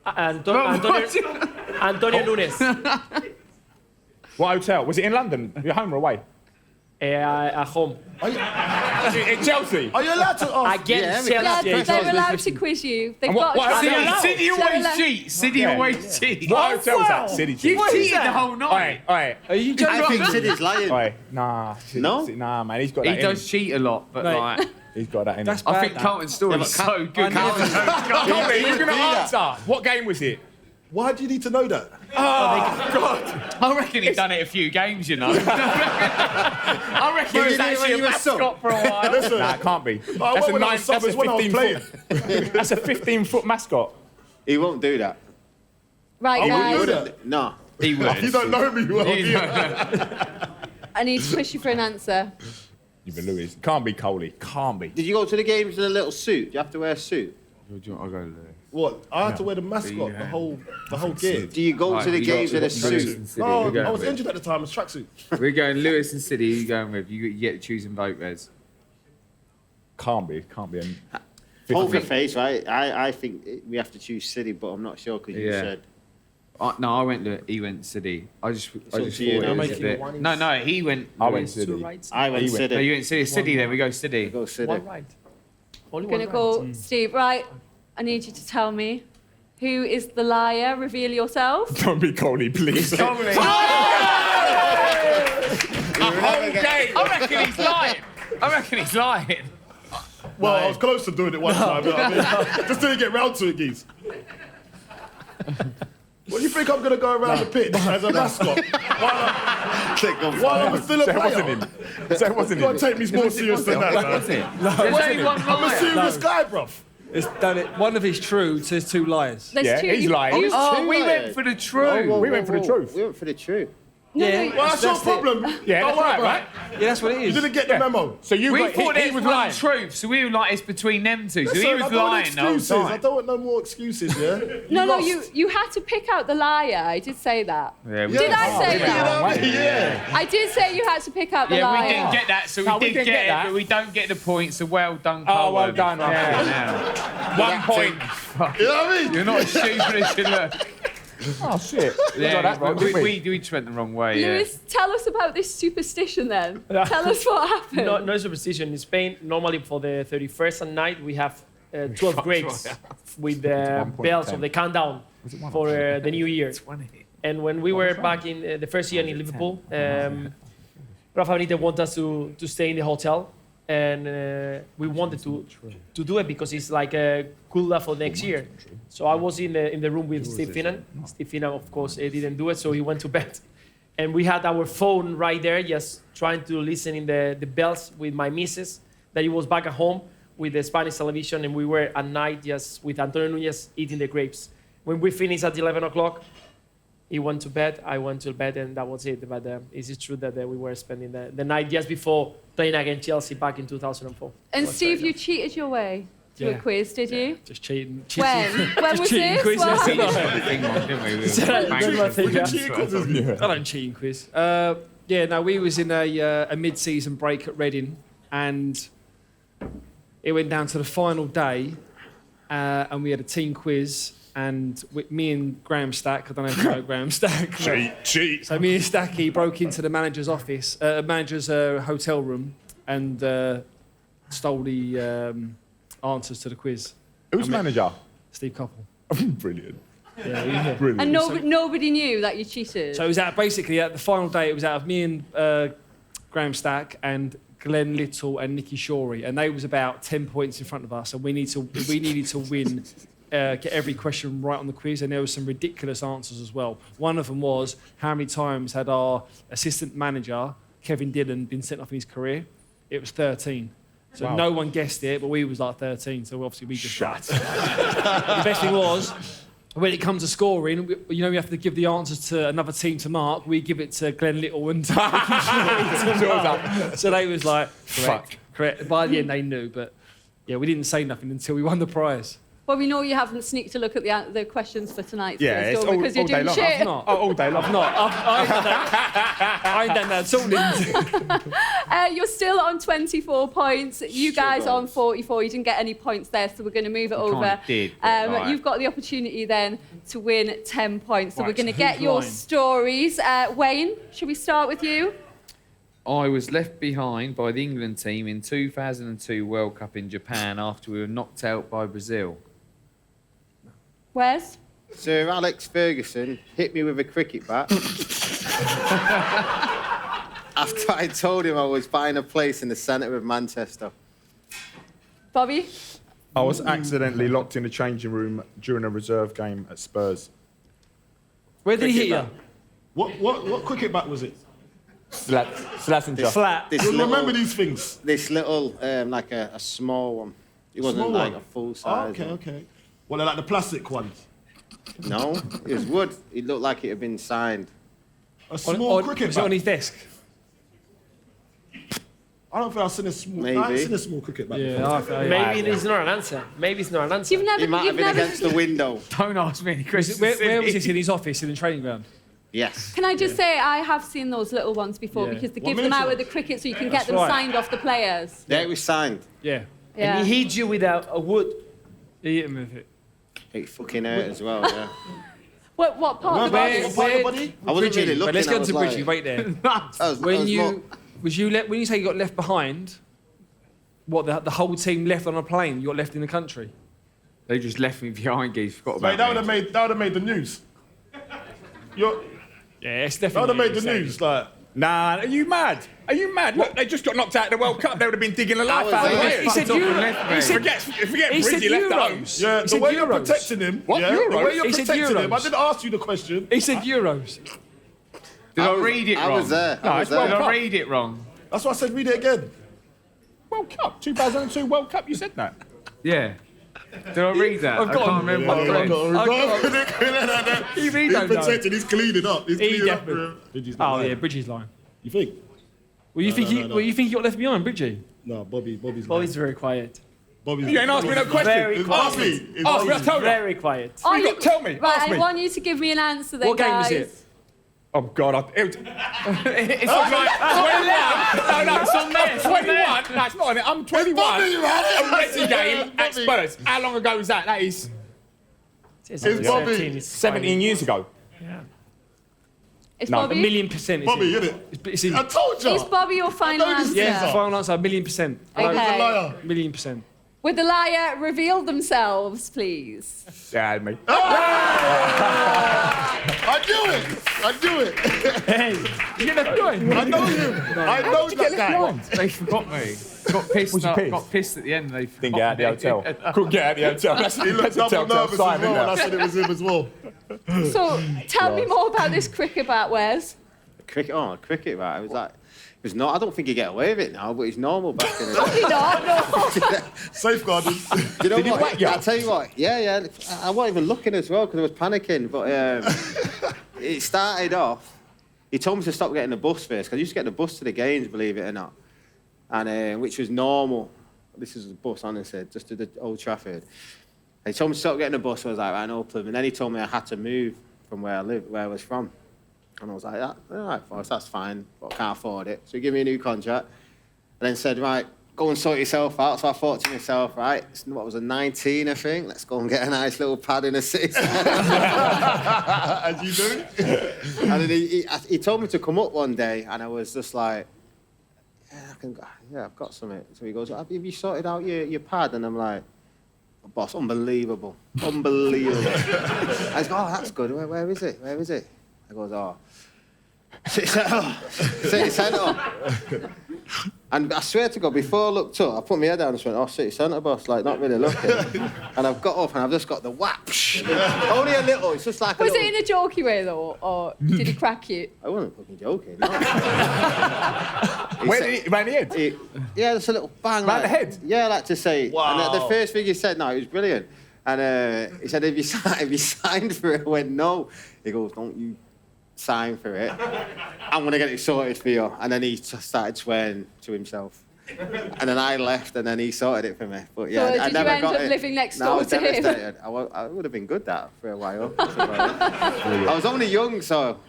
Antonio Nunes. What hotel? Was it in London? Your home or away? At home. In Chelsea. Are you allowed to ask? Against Yeah, Chelsea. they're allowed to quiz you. They've And what- got what a else? chance. City They're always allowed- cheat. City Yeah. always cheat. What hotel was that? City cheat. You cheated the whole night. Oi. Are you joking? I think City's lying. Oi. Nah. No? Nah, man. He's got He that does in cheat a lot, but Mate. like, He's got that in That's him. I bad, think that. Carlton's story is so good. Coley, you're going to answer. What game was it? Why do you need to know that? Oh, God. I reckon he'd done it a few games, you know. I reckon he was you do it actually when a you were mascot for a while. Listen, Nah, it can't be. I went when I was sub as when I was 15 foot. That's a 15-foot mascot. He won't do that. Right, I guys. wouldn't do that. No. He would. You don't know me well, do You you? know. I need to push you for an answer. You've been Lewis. Can't be Coley. Can't be. Did you go to the games in a little suit? Do you have to wear a suit? I'll go there. What? I had to wear the mascot, the whole gear. Do you go to the games in a suit? No, I was injured at the time. It's tracksuit. We're going Lewis and City. Who you going with? You get to choose and vote, Rez. Can't be. Can't be. Poker face, right? I think we have to choose City, but I'm not sure because you Yeah. said. No, I went. He went City. I just up thought to you it now. was a Making bit. one No, he went. I went Lewis. City. I went City. No, you went City. City. Then we go City. Go City. One right. Only I'm one going to right. go, Steve. Right, I need you to tell me who is the liar. Reveal yourself. Don't be Coley, please. Coley. A whole game. I reckon he's lying. Well, I was close to doing it one time. You know what I mean? Just didn't get round to it, geez. What do you think I'm going to go around the pitch as a mascot? While I'm still a That wasn't player? him. That wasn't You him. got to take me more serious than that, Was man. it? There's only one I'm a liar. serious guy, bruv. It's done it. One of his true, so there's 2 liars. There's Yeah, 2. he's lying. Oh, we liars. went for the truth. We went for the truth. We went for the truth. No, Yeah. no, Well, that's your problem. Yeah, Don't that's worry right, about right? it. Yeah, that's what it You is. didn't get the memo. So you We got, thought he there was was lying. one truth, so we were like, it's between them two. So Listen, he I was don't want lying the whole excuses. I time. don't want no more excuses, yeah? no, lost. you had to pick out the liar. I did say that. Yeah, we Did I say You know that? what I mean? Yeah. I did say you had to pick out the Yeah, liar. we didn't get that, so No, we did get it, that. but we don't get the point, so well done, Oh, Cole. well done. Yeah. 1 point. You know what I mean? You're not as stupid as you look. Oh, shit. Yeah, we just went the wrong way. Yeah. Lewis, tell us about this superstition then. Tell us what happened. No superstition. In Spain, normally for the 31st at night, we have 12 grapes with the bells of the countdown for the new year. And when we were back in the first year in Liverpool, Rafa Benitez wanted us to stay in the hotel. And we wanted to do it because it's like a cool for next year. So I was in the room with Steve Finnan. Steve Finnan, of course, didn't do it, so he went to bed. And we had our phone right there, just trying to listen in the bells with my missus. That he was back at home with the Spanish television, and we were at night just with Antonio Núñez eating the grapes. When we finished at 11 o'clock, he went to bed, I went to bed, and that was it. But is it true that we were spending the night just before playing against Chelsea back in 2004? And Steve, you cheated your way to a quiz, did you? Just cheating. When? When was this? Quiz. What? I don't cheat in quiz. We was in a mid-season break at Reading, and it went down to the final day, and we had a team quiz. And me and Graham Stack, I don't know if you know Graham Stack. Cheat. So me and Stacky broke into the manager's office, manager's hotel room, and stole the answers to the quiz. Who's manager? Steve Coppell. Brilliant. Yeah. Brilliant. And nobody knew that you cheated. So it was basically at the final day. It was out of me and Graham Stack and Glenn Little and Nicky Shorey, and they was about 10 points in front of us, and we needed to win. Get every question right on the quiz, and there were some ridiculous answers as well. One of them was, how many times had our assistant manager, Kevin Dillon, been sent off in his career? It was 13. So no one guessed it, but we was like 13, so obviously we just... Shut. The best thing was, when it comes to scoring, we have to give the answers to another team to mark. We give it to Glenn Little and to mark. So they was like, correct. By the end, they knew, but yeah, we didn't say nothing until we won the prize. Well, we know you haven't sneaked a look at the questions for tonight's quiz, it's because you're doing shit. I've not. All day long. I've not. I ain't done that at all. You're still on 24 points. You guys on 44. You didn't get any points there, so we're going to move it over. Right. You've got the opportunity then to win 10 points. So we're going to get who's your lying? stories. Wayne, should we start with you? I was left behind by the England team in 2002 World Cup in Japan after we were knocked out by Brazil. Wes? Sir Alex Ferguson hit me with a cricket bat after I told him I was buying a place in the centre of Manchester. Bobby? I was accidentally locked in the changing room during a reserve game at Spurs. Where did he hit you? What cricket bat was it? Slazenger. Flat. Remember these things? This little, like a small one. It wasn't Small like one? a full size one. Okay. Well, they're like the plastic ones. No, it was wood. It looked like it had been signed. A small cricket Was bat. it on his desk? I don't think I've seen a small. Maybe. I ain't seen a small cricket bat. before. Maybe it's not an answer. You've never, It might have been against the window. Don't ask me any questions. Where was this, in his office, in the training ground? Yes. Can I just say, I have seen those little ones before because they give them out at the cricket so you can get them signed off the players. Yeah, it was signed. Yeah. And he hit you with a wood. He hit him with it. It fucking hurt as well, yeah. What part of the body? I wasn't really looking. Let's I go was to Bridgie, like- wait there. When When you say you got left behind, what, the whole team left on a plane, you got left in the country? They just left me behind, guys. Forgot about Mate, that would have made the news. Yeah, it's That would definitely. have made the news. Like, Nah, are you mad? Are you mad? Look, they just got knocked out of the World Cup. They would have been digging a life out of He said Euros. Forget Bridgie left at home. yeah, He the said way you're Euros. protecting him. What, yeah, Euros? The way you're He said protecting him. I Euros. didn't ask you the question. He said Euros. Did I read it wrong? I was there. No, I was it's there. World Did I Cup. read it wrong? That's why I said read it again. World Cup, 2002 World Cup. You said that. Yeah. Did I read that? I've I got can't him. remember what I read. He's don't know. protecting. He's cleaning up. He's He cleaning up. definitely. Oh yeah, Bridgie's lying. You think? Well, you think he got left behind, Bridgie? No, Bobby's Bobby's very quiet. Bobby's You ain't asked me no question. Very It's quiet. Ask me. It's Ask me. I Bobby. told you. Very quiet. Oh, You got- tell me, Right, ask me. I want you to give me an answer then, What game guys. was it? Oh God! It's No, like, it's on there. 21. No, it's not on it. I'm 21. Bobby, man. A Messi game at Spurs. How long ago was that? That is It's Bobby. 17 years ago. It's No, Bobby? 1,000,000% Bobby, is innit? It's in. I told you. Is Bobby your final answer? Yeah, final answer, 1,000,000%. Okay. He's a liar. 1,000,000%. Would the liar reveal themselves, please? Yeah, me. I do it. Hey, you get left blind. I know him. I know that guy. They forgot me. Got pissed. Was you pissed? Got pissed at the end. They Didn't get out of the hotel. Couldn't get out of the hotel. That's, He looked that's a double telltale nervous as sign, well, and I isn't said it was him as well. So tell me more about this cricket bat, Wes. Cricket, right? I was like, it was not. I don't think you get away with it now, but it's normal back in the Probably day. not, no. Safeguarding. You know Did he what? whack you? I'll tell you what. Yeah. I wasn't even looking as well because I was panicking. But it started off. He told me to stop getting the bus first because I used to get the bus to the games, believe it or not, and which was normal. This is the bus, honestly, just to the Old Trafford. And he told me to stop getting the bus. So I was like, right, no problem. And then he told me I had to move from where I was from. And I was like, all right, Forrest, that's fine, but I can't afford it. So he gave me a new contract and then said, right, go and sort yourself out. So I thought to myself, right, what was it, 19, I think? Let's go and get a nice little pad in the city centre. As you do. And then he told me to come up one day and I was just like, I've got something. So he goes, have you sorted out your pad? And I'm like, boss, unbelievable. I was like, oh, that's good. Where is it? I goes, oh, City Centre. And I swear to God, before I looked up, I put my head down and just went, oh, City Centre, boss, like, not really looking. And I've got up and I've just got the whoosh. Only a little, it's just like Was it in a jokey way, though, or did he crack you? I wasn't fucking joking, no. Where did he, around the head? Yeah, just a little bang. Round the head? Yeah, like to say. Wow. And the first thing he said, no, it was brilliant. And he said, have you signed for it? I went, no. He goes, don't you sign for it. I'm going to get it sorted for you. And then he just started swearing to himself. And then I left, and then he sorted it for me. But yeah, So I did never you end got up it. living next No, I door was to him? devastated. I would have been good that for a while. I was only young, so.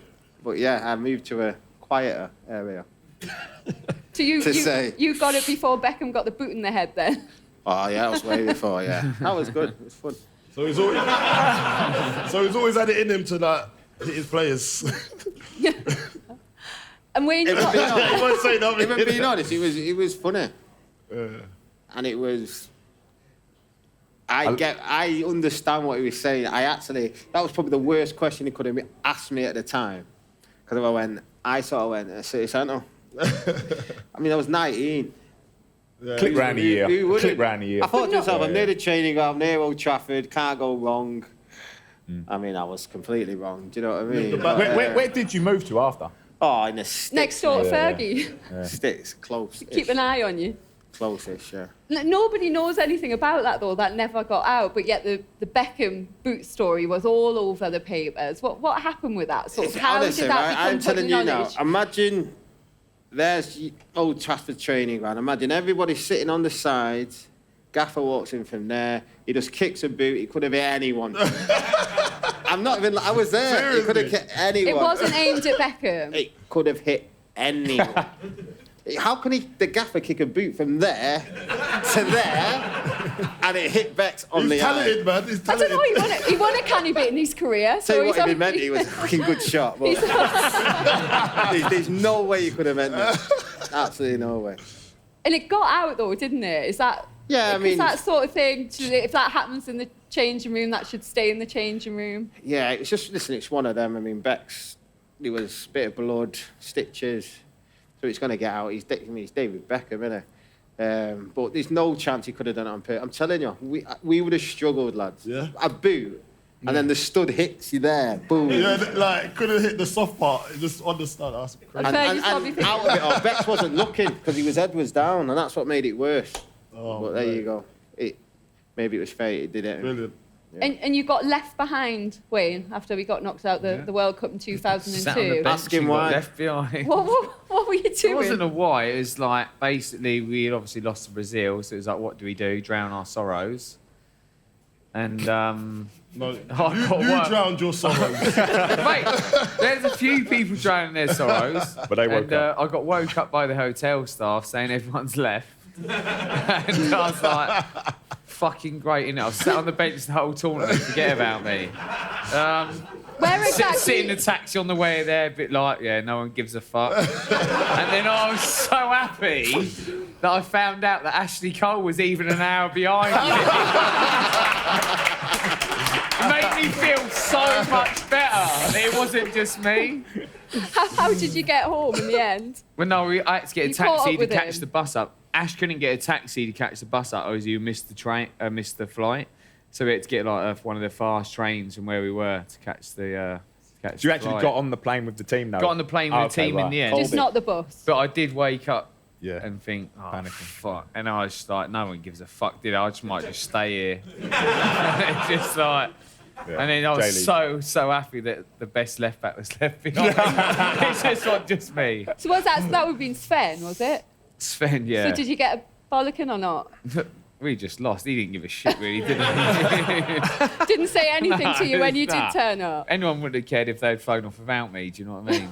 But yeah, I moved to a quieter area. So you say. you got it before Beckham got the boot in the head, then? Oh yeah, that was way before. Yeah, that was good. It was fun. So he's always had it in him to like hit his players. And when you got... He won't say nothing. Even being honest, it was funny. And it was. I understand what he was saying. That was probably the worst question he could have asked me at the time. Because I sort of went, City Centre. I mean, I was 19. Yeah, click round the year. Click round the year. I thought to myself, I'm near the training ground, near Old Trafford, can't go wrong. I mean, I was completely wrong. Do you know what I mean? Where did you move to after? Oh, in the sticks. Next door to Fergie. Yeah. Sticks, close. Keep an eye on you. Close-ish, yeah. Nobody knows anything about that, though. That never got out. But yet the Beckham boot story was all over the papers. What happened with that? Sort of, how honestly, did that right, become I'm telling public you now, knowledge? imagine there's Old Trafford training ground. Imagine everybody sitting on the sides. Gaffer walks in from there. He just kicks a boot. He could have hit anyone. I'm not even... I was there. Seriously? He could have hit anyone. It wasn't aimed at Beckham. It could have hit anyone. How can the gaffer kick a boot from there to there and it hit Bex on the eye? He's talented, man. He's I don't talented. know, he won a canny bit in his career. Tell you he's what, if he meant it, he was a fucking good shot. But there's no way you could have meant that. Absolutely no way. And it got out, though, didn't it? Is that... Yeah, I mean... that sort of thing, if that happens in the changing room, that should stay in the changing room. Yeah, it's just, listen, it's one of them. I mean, Bex, there was a bit of blood, stitches, so it's going to get out. He's David Beckham, isn't he? But there's no chance he could have done it on purpose. I'm telling you, we would have struggled, lads. Yeah. A boot, and then the stud hits you there, boom. Yeah, like, couldn't hit the soft part, just on the stud. That's crazy. And out of it all, Bex wasn't looking because his head was down, and that's what made it worse. Oh, but there you go. Maybe it was fate, it did it. Brilliant. Yeah. And you got left behind, Wayne, after we got knocked out the World Cup in 2002. Sat on the bench Ask him and got why. left behind. What were you doing? It wasn't a why. It was like, basically, we had obviously lost to Brazil, so it was like, what do we do? Drown our sorrows. And No, you work. drowned your sorrows. Mate, there's a few people drowning their sorrows. But they woke up. I got woke up by the hotel staff saying everyone's left. And I was like, fucking great, innit? I was sat on the bench the whole tournament, forget about me. Where exactly? Sit in the taxi on the way there, a bit like, yeah, no one gives a fuck. And then I was so happy that I found out that Ashley Cole was even an hour behind me. It made me feel so much better that it wasn't just me. How did you get home in the end? Well, no, I had to get a You caught taxi up to with catch him? the bus up. Ash couldn't get a taxi to catch the bus up, or you missed the train, missed the flight. So we had to get like one of the fast trains from where we were to catch the. You actually got on the plane with the team, though? Got on the plane with the team in the end. Just not the bus. But I did wake up and think, oh, panicking. Fuck. And I was just like, no one gives a fuck, did I? I might just stay here. Just like. Yeah. And then I was so happy that the best left back was left behind. It's just not just me. So was that? So that would have been Sven, was it? Sven, yeah. So did you get a bollocking or not? We just lost. He didn't give a shit, really, did he? Didn't say anything to you when you did turn up. Anyone would have cared if they'd flown off without me, do you know what I mean?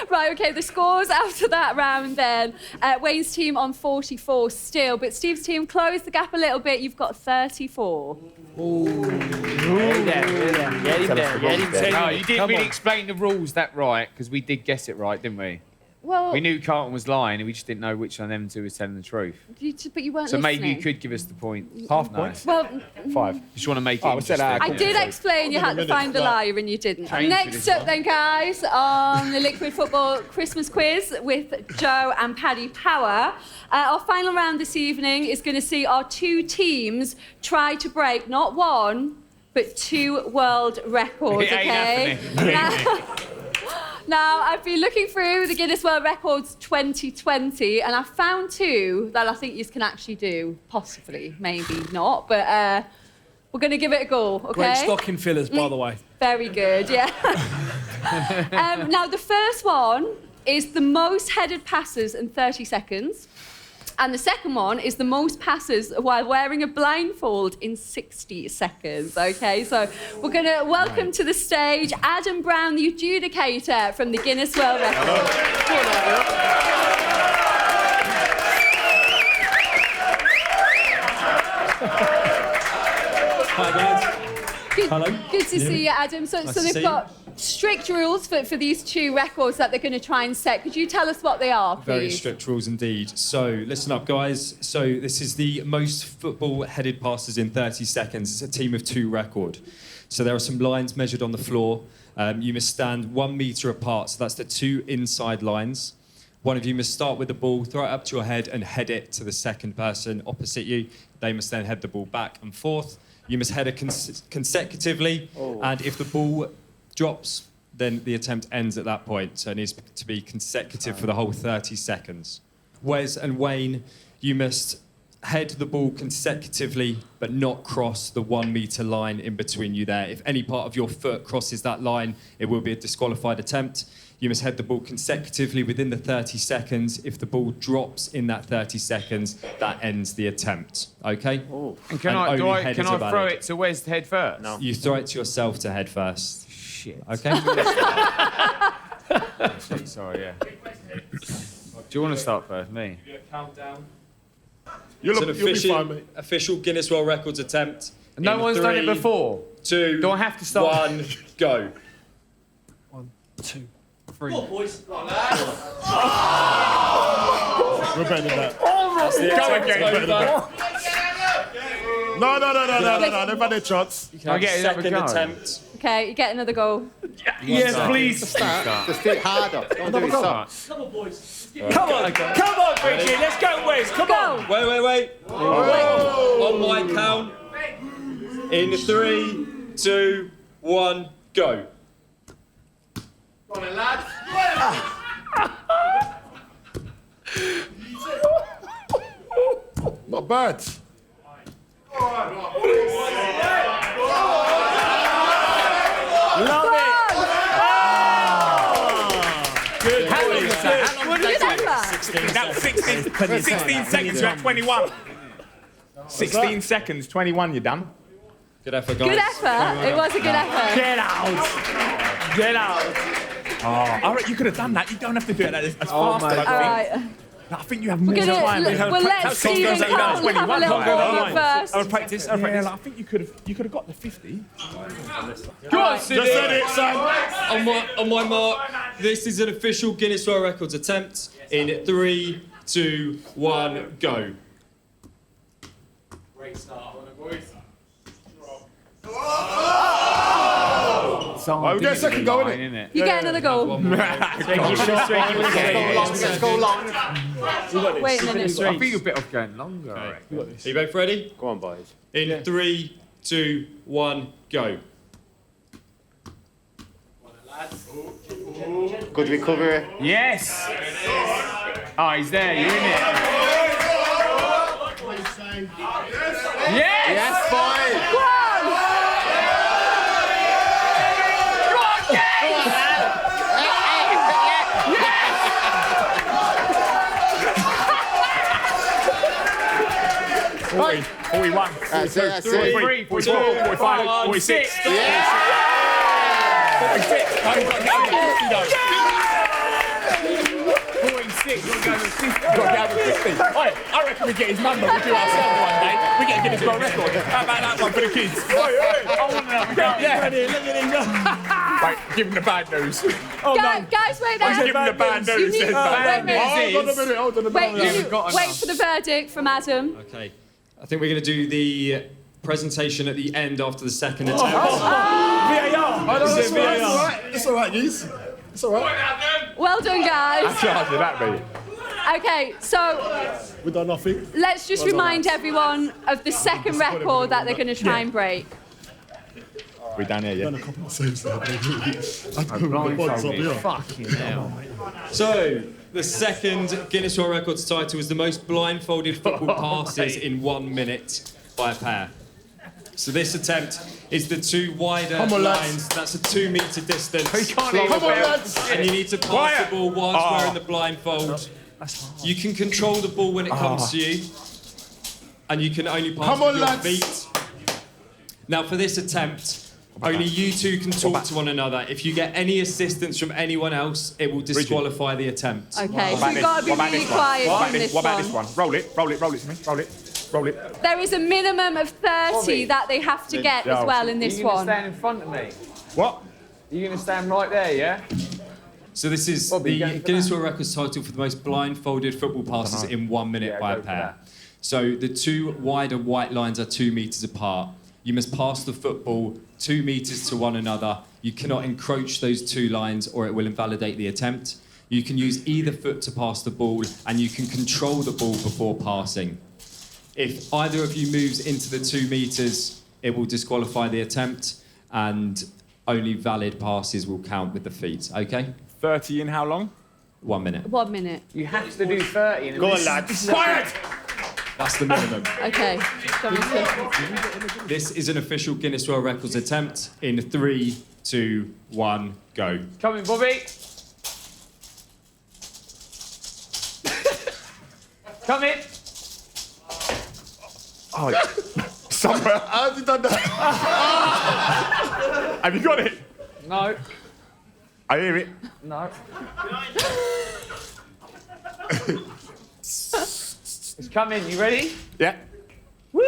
Right, OK, the scores after that round then. Wayne's team on 44 still, but Steve's team closed the gap a little bit. You've got 34. Get him there. No, you didn't really explain the rules that right, because we did guess it right, didn't we? Well, we knew Carlton was lying, and we just didn't know which one of them two was telling the truth. But you weren't So listening. maybe you could give us the point. Half point? Well, 5. Just want to make it interesting. I did explain you had to find the liar and you didn't. Change Next up then, guys, on the Liquid Football Christmas quiz with Joe and Paddy Power. Our final round this evening is going to see our two teams try to break not one, but 2 world records, It ain't okay? happening. Now, I've been looking through the Guinness World Records 2020, and I found 2 that I think you can actually do. Possibly, maybe not, but we're going to give it a go, OK? Great stocking fillers, by the way. Very good, yeah. Now, the first one is the most headed passes in 30 seconds. And the second one is the most passes while wearing a blindfold in 60 seconds, OK? So we're going to welcome to the stage Adam Brown, the adjudicator from the Guinness World Records. Hi, guys. Hello. Good to see you, Adam. So they've got strict rules for these 2 records that they're going to try and set. Could you tell us what they are, please? Very strict rules indeed. So listen up, guys. So this is the most football-headed passes in 30 seconds. It's a team of 2 record. So there are some lines measured on the floor. You must stand 1 metre apart. So that's the 2 inside lines. One of you must start with the ball, throw it up to your head and head it to the second person opposite you. They must then head the ball back and forth. You must head it consecutively. And if the ball drops, then the attempt ends at that point. So it needs to be consecutive for the whole 30 seconds. Wes and Wayne, you must head the ball consecutively, but not cross the 1 metre line in between you there. If any part of your foot crosses that line, it will be a disqualified attempt. You must head the ball consecutively within the 30 seconds. If the ball drops in that 30 seconds, that ends the attempt. Okay? And can I throw it to Wes to head first? No. You throw it to yourself to head first. Shit. Okay? Sorry, yeah. Do you want to start first? Me? Countdown. You'll be fine, mate. Official Guinness World Records attempt. No one's done it before. 2. Do I have to start? 1, go. 1, 2, 3. Come on, boys. We're better than that. That's the attempt better than over. that. No. They've had their chance. You can have a second attempt. OK, you get another go. Yes, please. Just do it harder. Don't do it soft. Come on, boys. Come on, Bridgie. Let's go, Wes. Come on. Wait. On my count. In 3, 2, 1, go. Go on then, lads. Not bad. Love it. Good. How long was that? 16 seconds, you're at 21. 16 seconds, 21, you're done. Good effort, guys. Good effort. It was a good effort. Get out. Get out. Oh, all right, you could have done that. You don't have to do it as fast, my I think. All right. I think you have more We'll time. let Steve and Carlton have a little warm-up first. I'll practice. I think you could have got the 50. Go on, Just said it, son. On my mark, this is an official Guinness World Records attempt. In 3, 2, 1, go. Great start, boys. We get a second go, innit? You get another goal. Let's go long. Wait a minute. I think you're a bit off going longer. Are you both ready? Go on, boys. In 3, 2, 1, go. Good recovery. Yes. Oh, he's there. You're in it. Yes. Yes, fine. Go on. Right. 41. That's it. 43, 44, 45, 46. 46. I reckon we get his number. We do ourselves one day. We get a Guinness World Record. How about that one for the kids? I want another go. Yeah. Look at him. Wait, give him the bad news. Guys, wait now. Give him the bad news. Wait Hold on a minute. Wait for the verdict from Adam. Okay. I think we're going to do the presentation at the end after the second attempt. VAR. It's all right, geez. It's all right. Well done, guys. How hard did that be? Okay, so We've done nothing. let's just remind everyone of the second record that they're going to try and break. We done here, yeah? Done a couple of saves there. I don't know the bods up here. Fucking hell. So, the second Guinness World Records title is the most blindfolded football passes in 1 minute by a pair. So this attempt is the two wider lines. That's a 2 metre distance. Come on, lads. And you need to pass the ball whilst wearing the blindfold. You can control the ball when it comes to you. And you can only pass with your feet. Now for this attempt, only you two can talk to one another. If you get any assistance from anyone else, it will disqualify the attempt. Okay, so you've got to be really quiet on this one. What about this one? Roll it to me. Roll it. There is a minimum of 30 that they have to get as well in this You're going one. to stand in front of me. What? You're going to stand right there, yeah? So this is the Guinness World Records title for the most blindfolded football passes in 1 minute by a pair. So the two wider white lines are 2 metres apart. You must pass the football 2 metres to one another. You cannot encroach those two lines or it will invalidate the attempt. You can use either foot to pass the ball and you can control the ball before passing. If either of you moves into the 2 metres, it will disqualify the attempt and only valid passes will count with the feet, okay? 30 in how long? 1 minute. 1 minute. You have to do 30. Go on, lads. Quiet! That's the minimum. Okay. This is an official Guinness World Records attempt in 3, 2, 1, go. Come in, Bobby. Come in. Oh, somewhere. How have you done that? Have you got it? No. I hear it. No. It's coming. You ready? Yeah. Woo!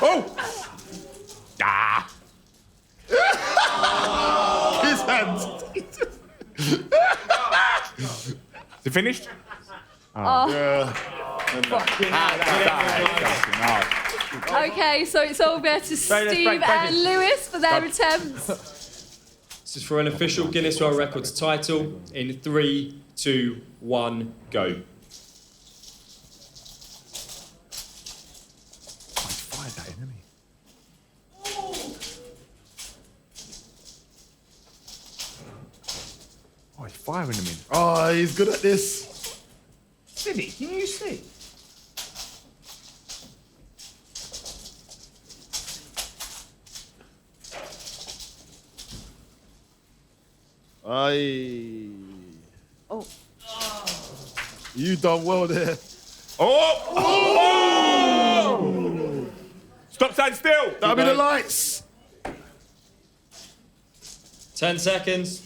Oh! Ah! His hands. Is it finished? Oh. Yeah. Fucking Okay, so it's over to Steve and Lewis for their attempts. This is for an official Guinness World Records title in 3, 2, 1, go. Fired that in, hasn't he? Oh, he's firing them in. Oh, he's good at this. Sidney, can you see? Aye. Oh. You done well there. Stop, stand still. That'll be the lights. 10 seconds.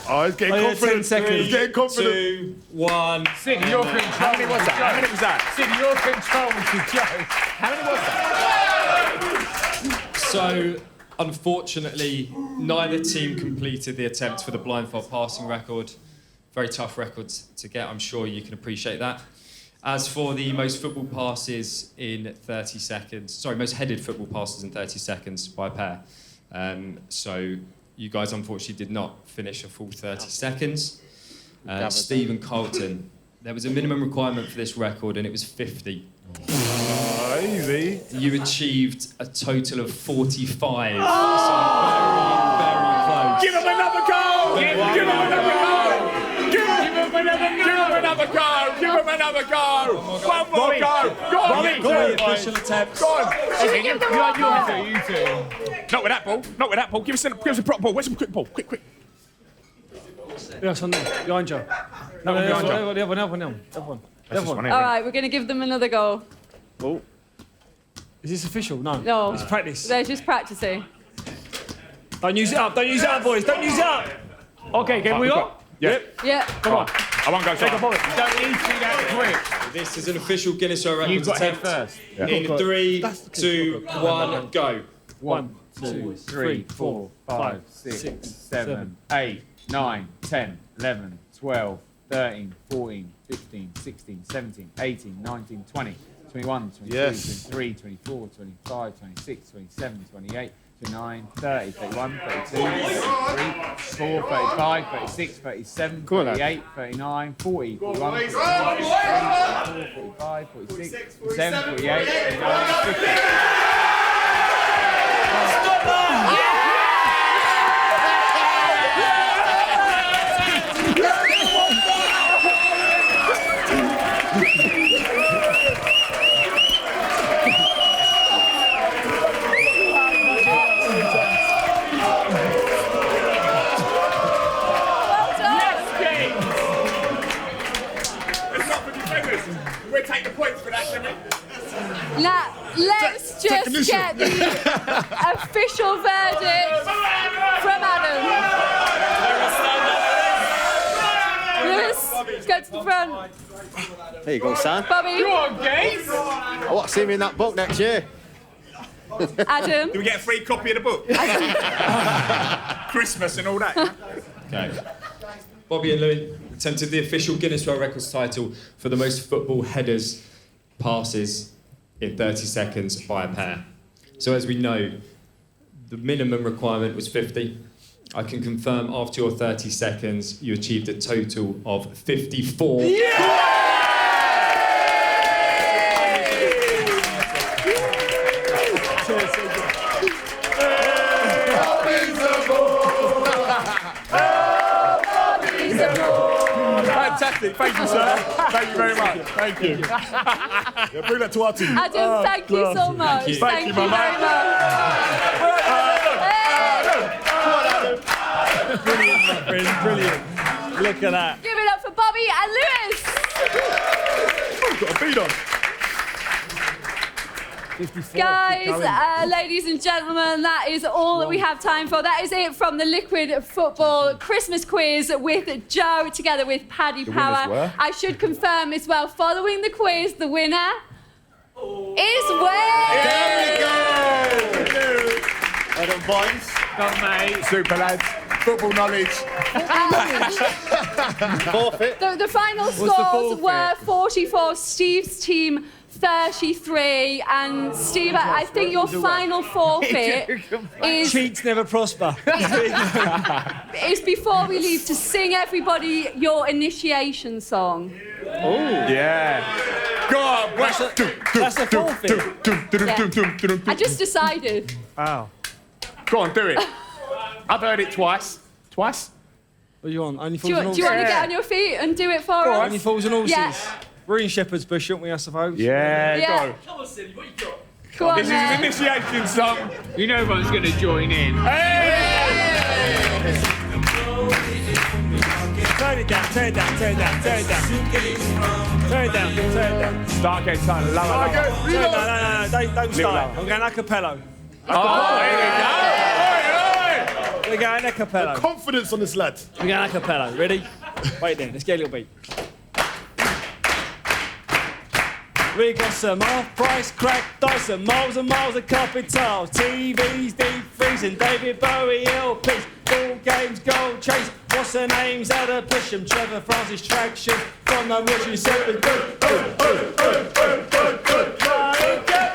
Oh, he's getting confident. 10 seconds. He's getting confident. 2, 1. Sid, you're control. How many was that? How many was that? Sid, you're control to Joe. How many was that? So, unfortunately, neither team completed the attempt for the blindfold passing record. Very tough records to get, I'm sure you can appreciate that. As for the most football passes in 30 seconds, most headed football passes in 30 seconds by a pair. So you guys unfortunately did not finish a full 30 seconds. Steve and Carlton, there was a minimum requirement for this record and it was 50. Easy. You achieved a total of 45. Oh! So very close. Give him another goal! Give him another goal! Give him another goal! Give him another goal! One more goal! Go on, Official attempts. Go on! You two. Not with that ball. Not with that ball. Give us a proper ball. Where's some quick ball? Quick. Yes, on there. Behind you. No, the other one. All right, we're going to give them another go. Oh. Is this official? No. No. It's practice. They're just practicing. Don't use it up, boys. Don't use it up. Okay, can we go? Yep. Yeah. Come on. I won't go. Take a bullet. You don't need to be that quick. This is an official Guinness World Records You've got attempt. first. In 3, 2, 1, go. 1, 2, 3, 4, 5, 6, 7, 8, 9, 10, 11, 12, 13, 14, 15, 16, 17, 18, 19, 20, 21, 22, 23, 24, 25, 26, 27, 28, 29, 30, 31, 32, 33, 34, 35, 36, 37, 38, 39, 40, 41, 42, 43, 45, 46, 47, 48, 49, 50. We'll take the points for that, shall we? Now, let's just get the official verdict from Adam. Lewis, go to the front. There you go, son. Bobby. Go on, Gates. I want to see me in that book next year. Adam. Do we get a free copy of the book? Christmas and all that. Okay. Bobby and Louis attempted the official Guinness World Records title for the most football headers passes in 30 seconds by a pair. So as we know, the minimum requirement was 50. I can confirm after your 30 seconds, you achieved a total of 54. Fantastic. Thank you, sir. Thank you very much. Thank you. Bring that to our team. Adam, thank you so much. Thank you, very much. Brilliant, my friend. Brilliant. Look at that. Give it up for Bobby and Lewis. We've got a beat on. Guys, ladies and gentlemen, that is all that we have time for. That is it from the Liquid Football Christmas quiz with Joe together with Paddy Power. I should confirm as well, following the quiz, the winner is Wayne. There we go. Well done, boys. Done, mate. Super, lads. Football knowledge. Forfeit. The final scores were 44, Steve's team 33, and Steve, I think your final forfeit is Cheats never prosper. is before we leave to sing everybody your initiation song. Oh. Yeah. Go on, Wes. That's a forfeit. I just decided. Wow. Go on, do it. I've heard it twice. Twice? What do you want? Only Do fools you and want horses? to get on your feet and do it for us? Only fools and horses. Yeah. We're in Shepherd's Bush, shouldn't we, I suppose? Yeah, Yeah. go. Come on, This is then. his initiation song. You know everyone's going to join in. Hey! Turn it down, turn it down, turn it down, turn it down. Turn it down, turn it down. Start getting something lower. No, don't Wait, don't start. I'm going a cappella. We're going a cappella. The confidence on this lad. We're going a cappella. Ready? Wait then, let's get a little beat. We got some off-price crack dice and miles of carpet tiles, TVs, deep freezing, David Bowie LPs, ball games, gold chase. What's her name's out of push 'em? Trevor Francis traction from the Richie 7.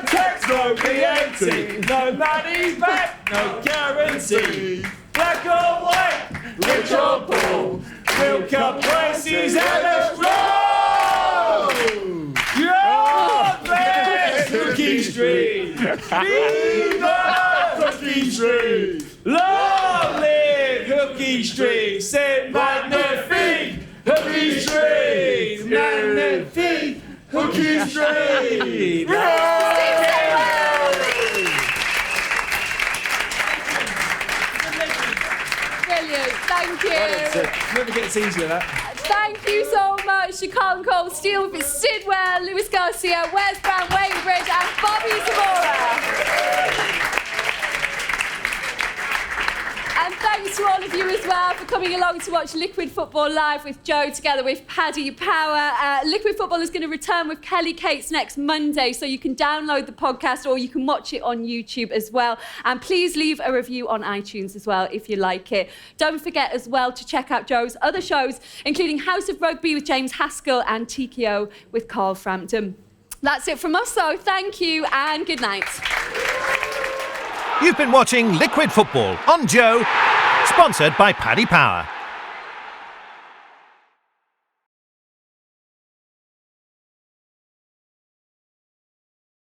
Text won't be empty. No money back, no guarantee. Black or white, rich or poor, Milk Cup prices and a roll. Cookie Street! Viva Cookie Street! Long live Cookie Street! C'est magnifique! Cookie Street! Magnifique! Cookie Street! Brilliant, thank you. Never gets easier, that. Thank you so much to Carlton Cole, Steve Sidwell, Lewis Garcia, Wes Brown, Wayne Bridge and Bobby Zamora. And thanks to all of you as well for coming along to watch Liquid Football Live with Joe together with Paddy Power. Liquid Football is going to return with Kelly Cates next Monday, so you can download the podcast or you can watch it on YouTube as well. And please leave a review on iTunes as well if you like it. Don't forget as well to check out Joe's other shows, including House of Rugby with James Haskell and TKO with Carl Frampton. That's it from us, so thank you and good night. You've been watching Liquid Football on Joe, sponsored by Paddy Power.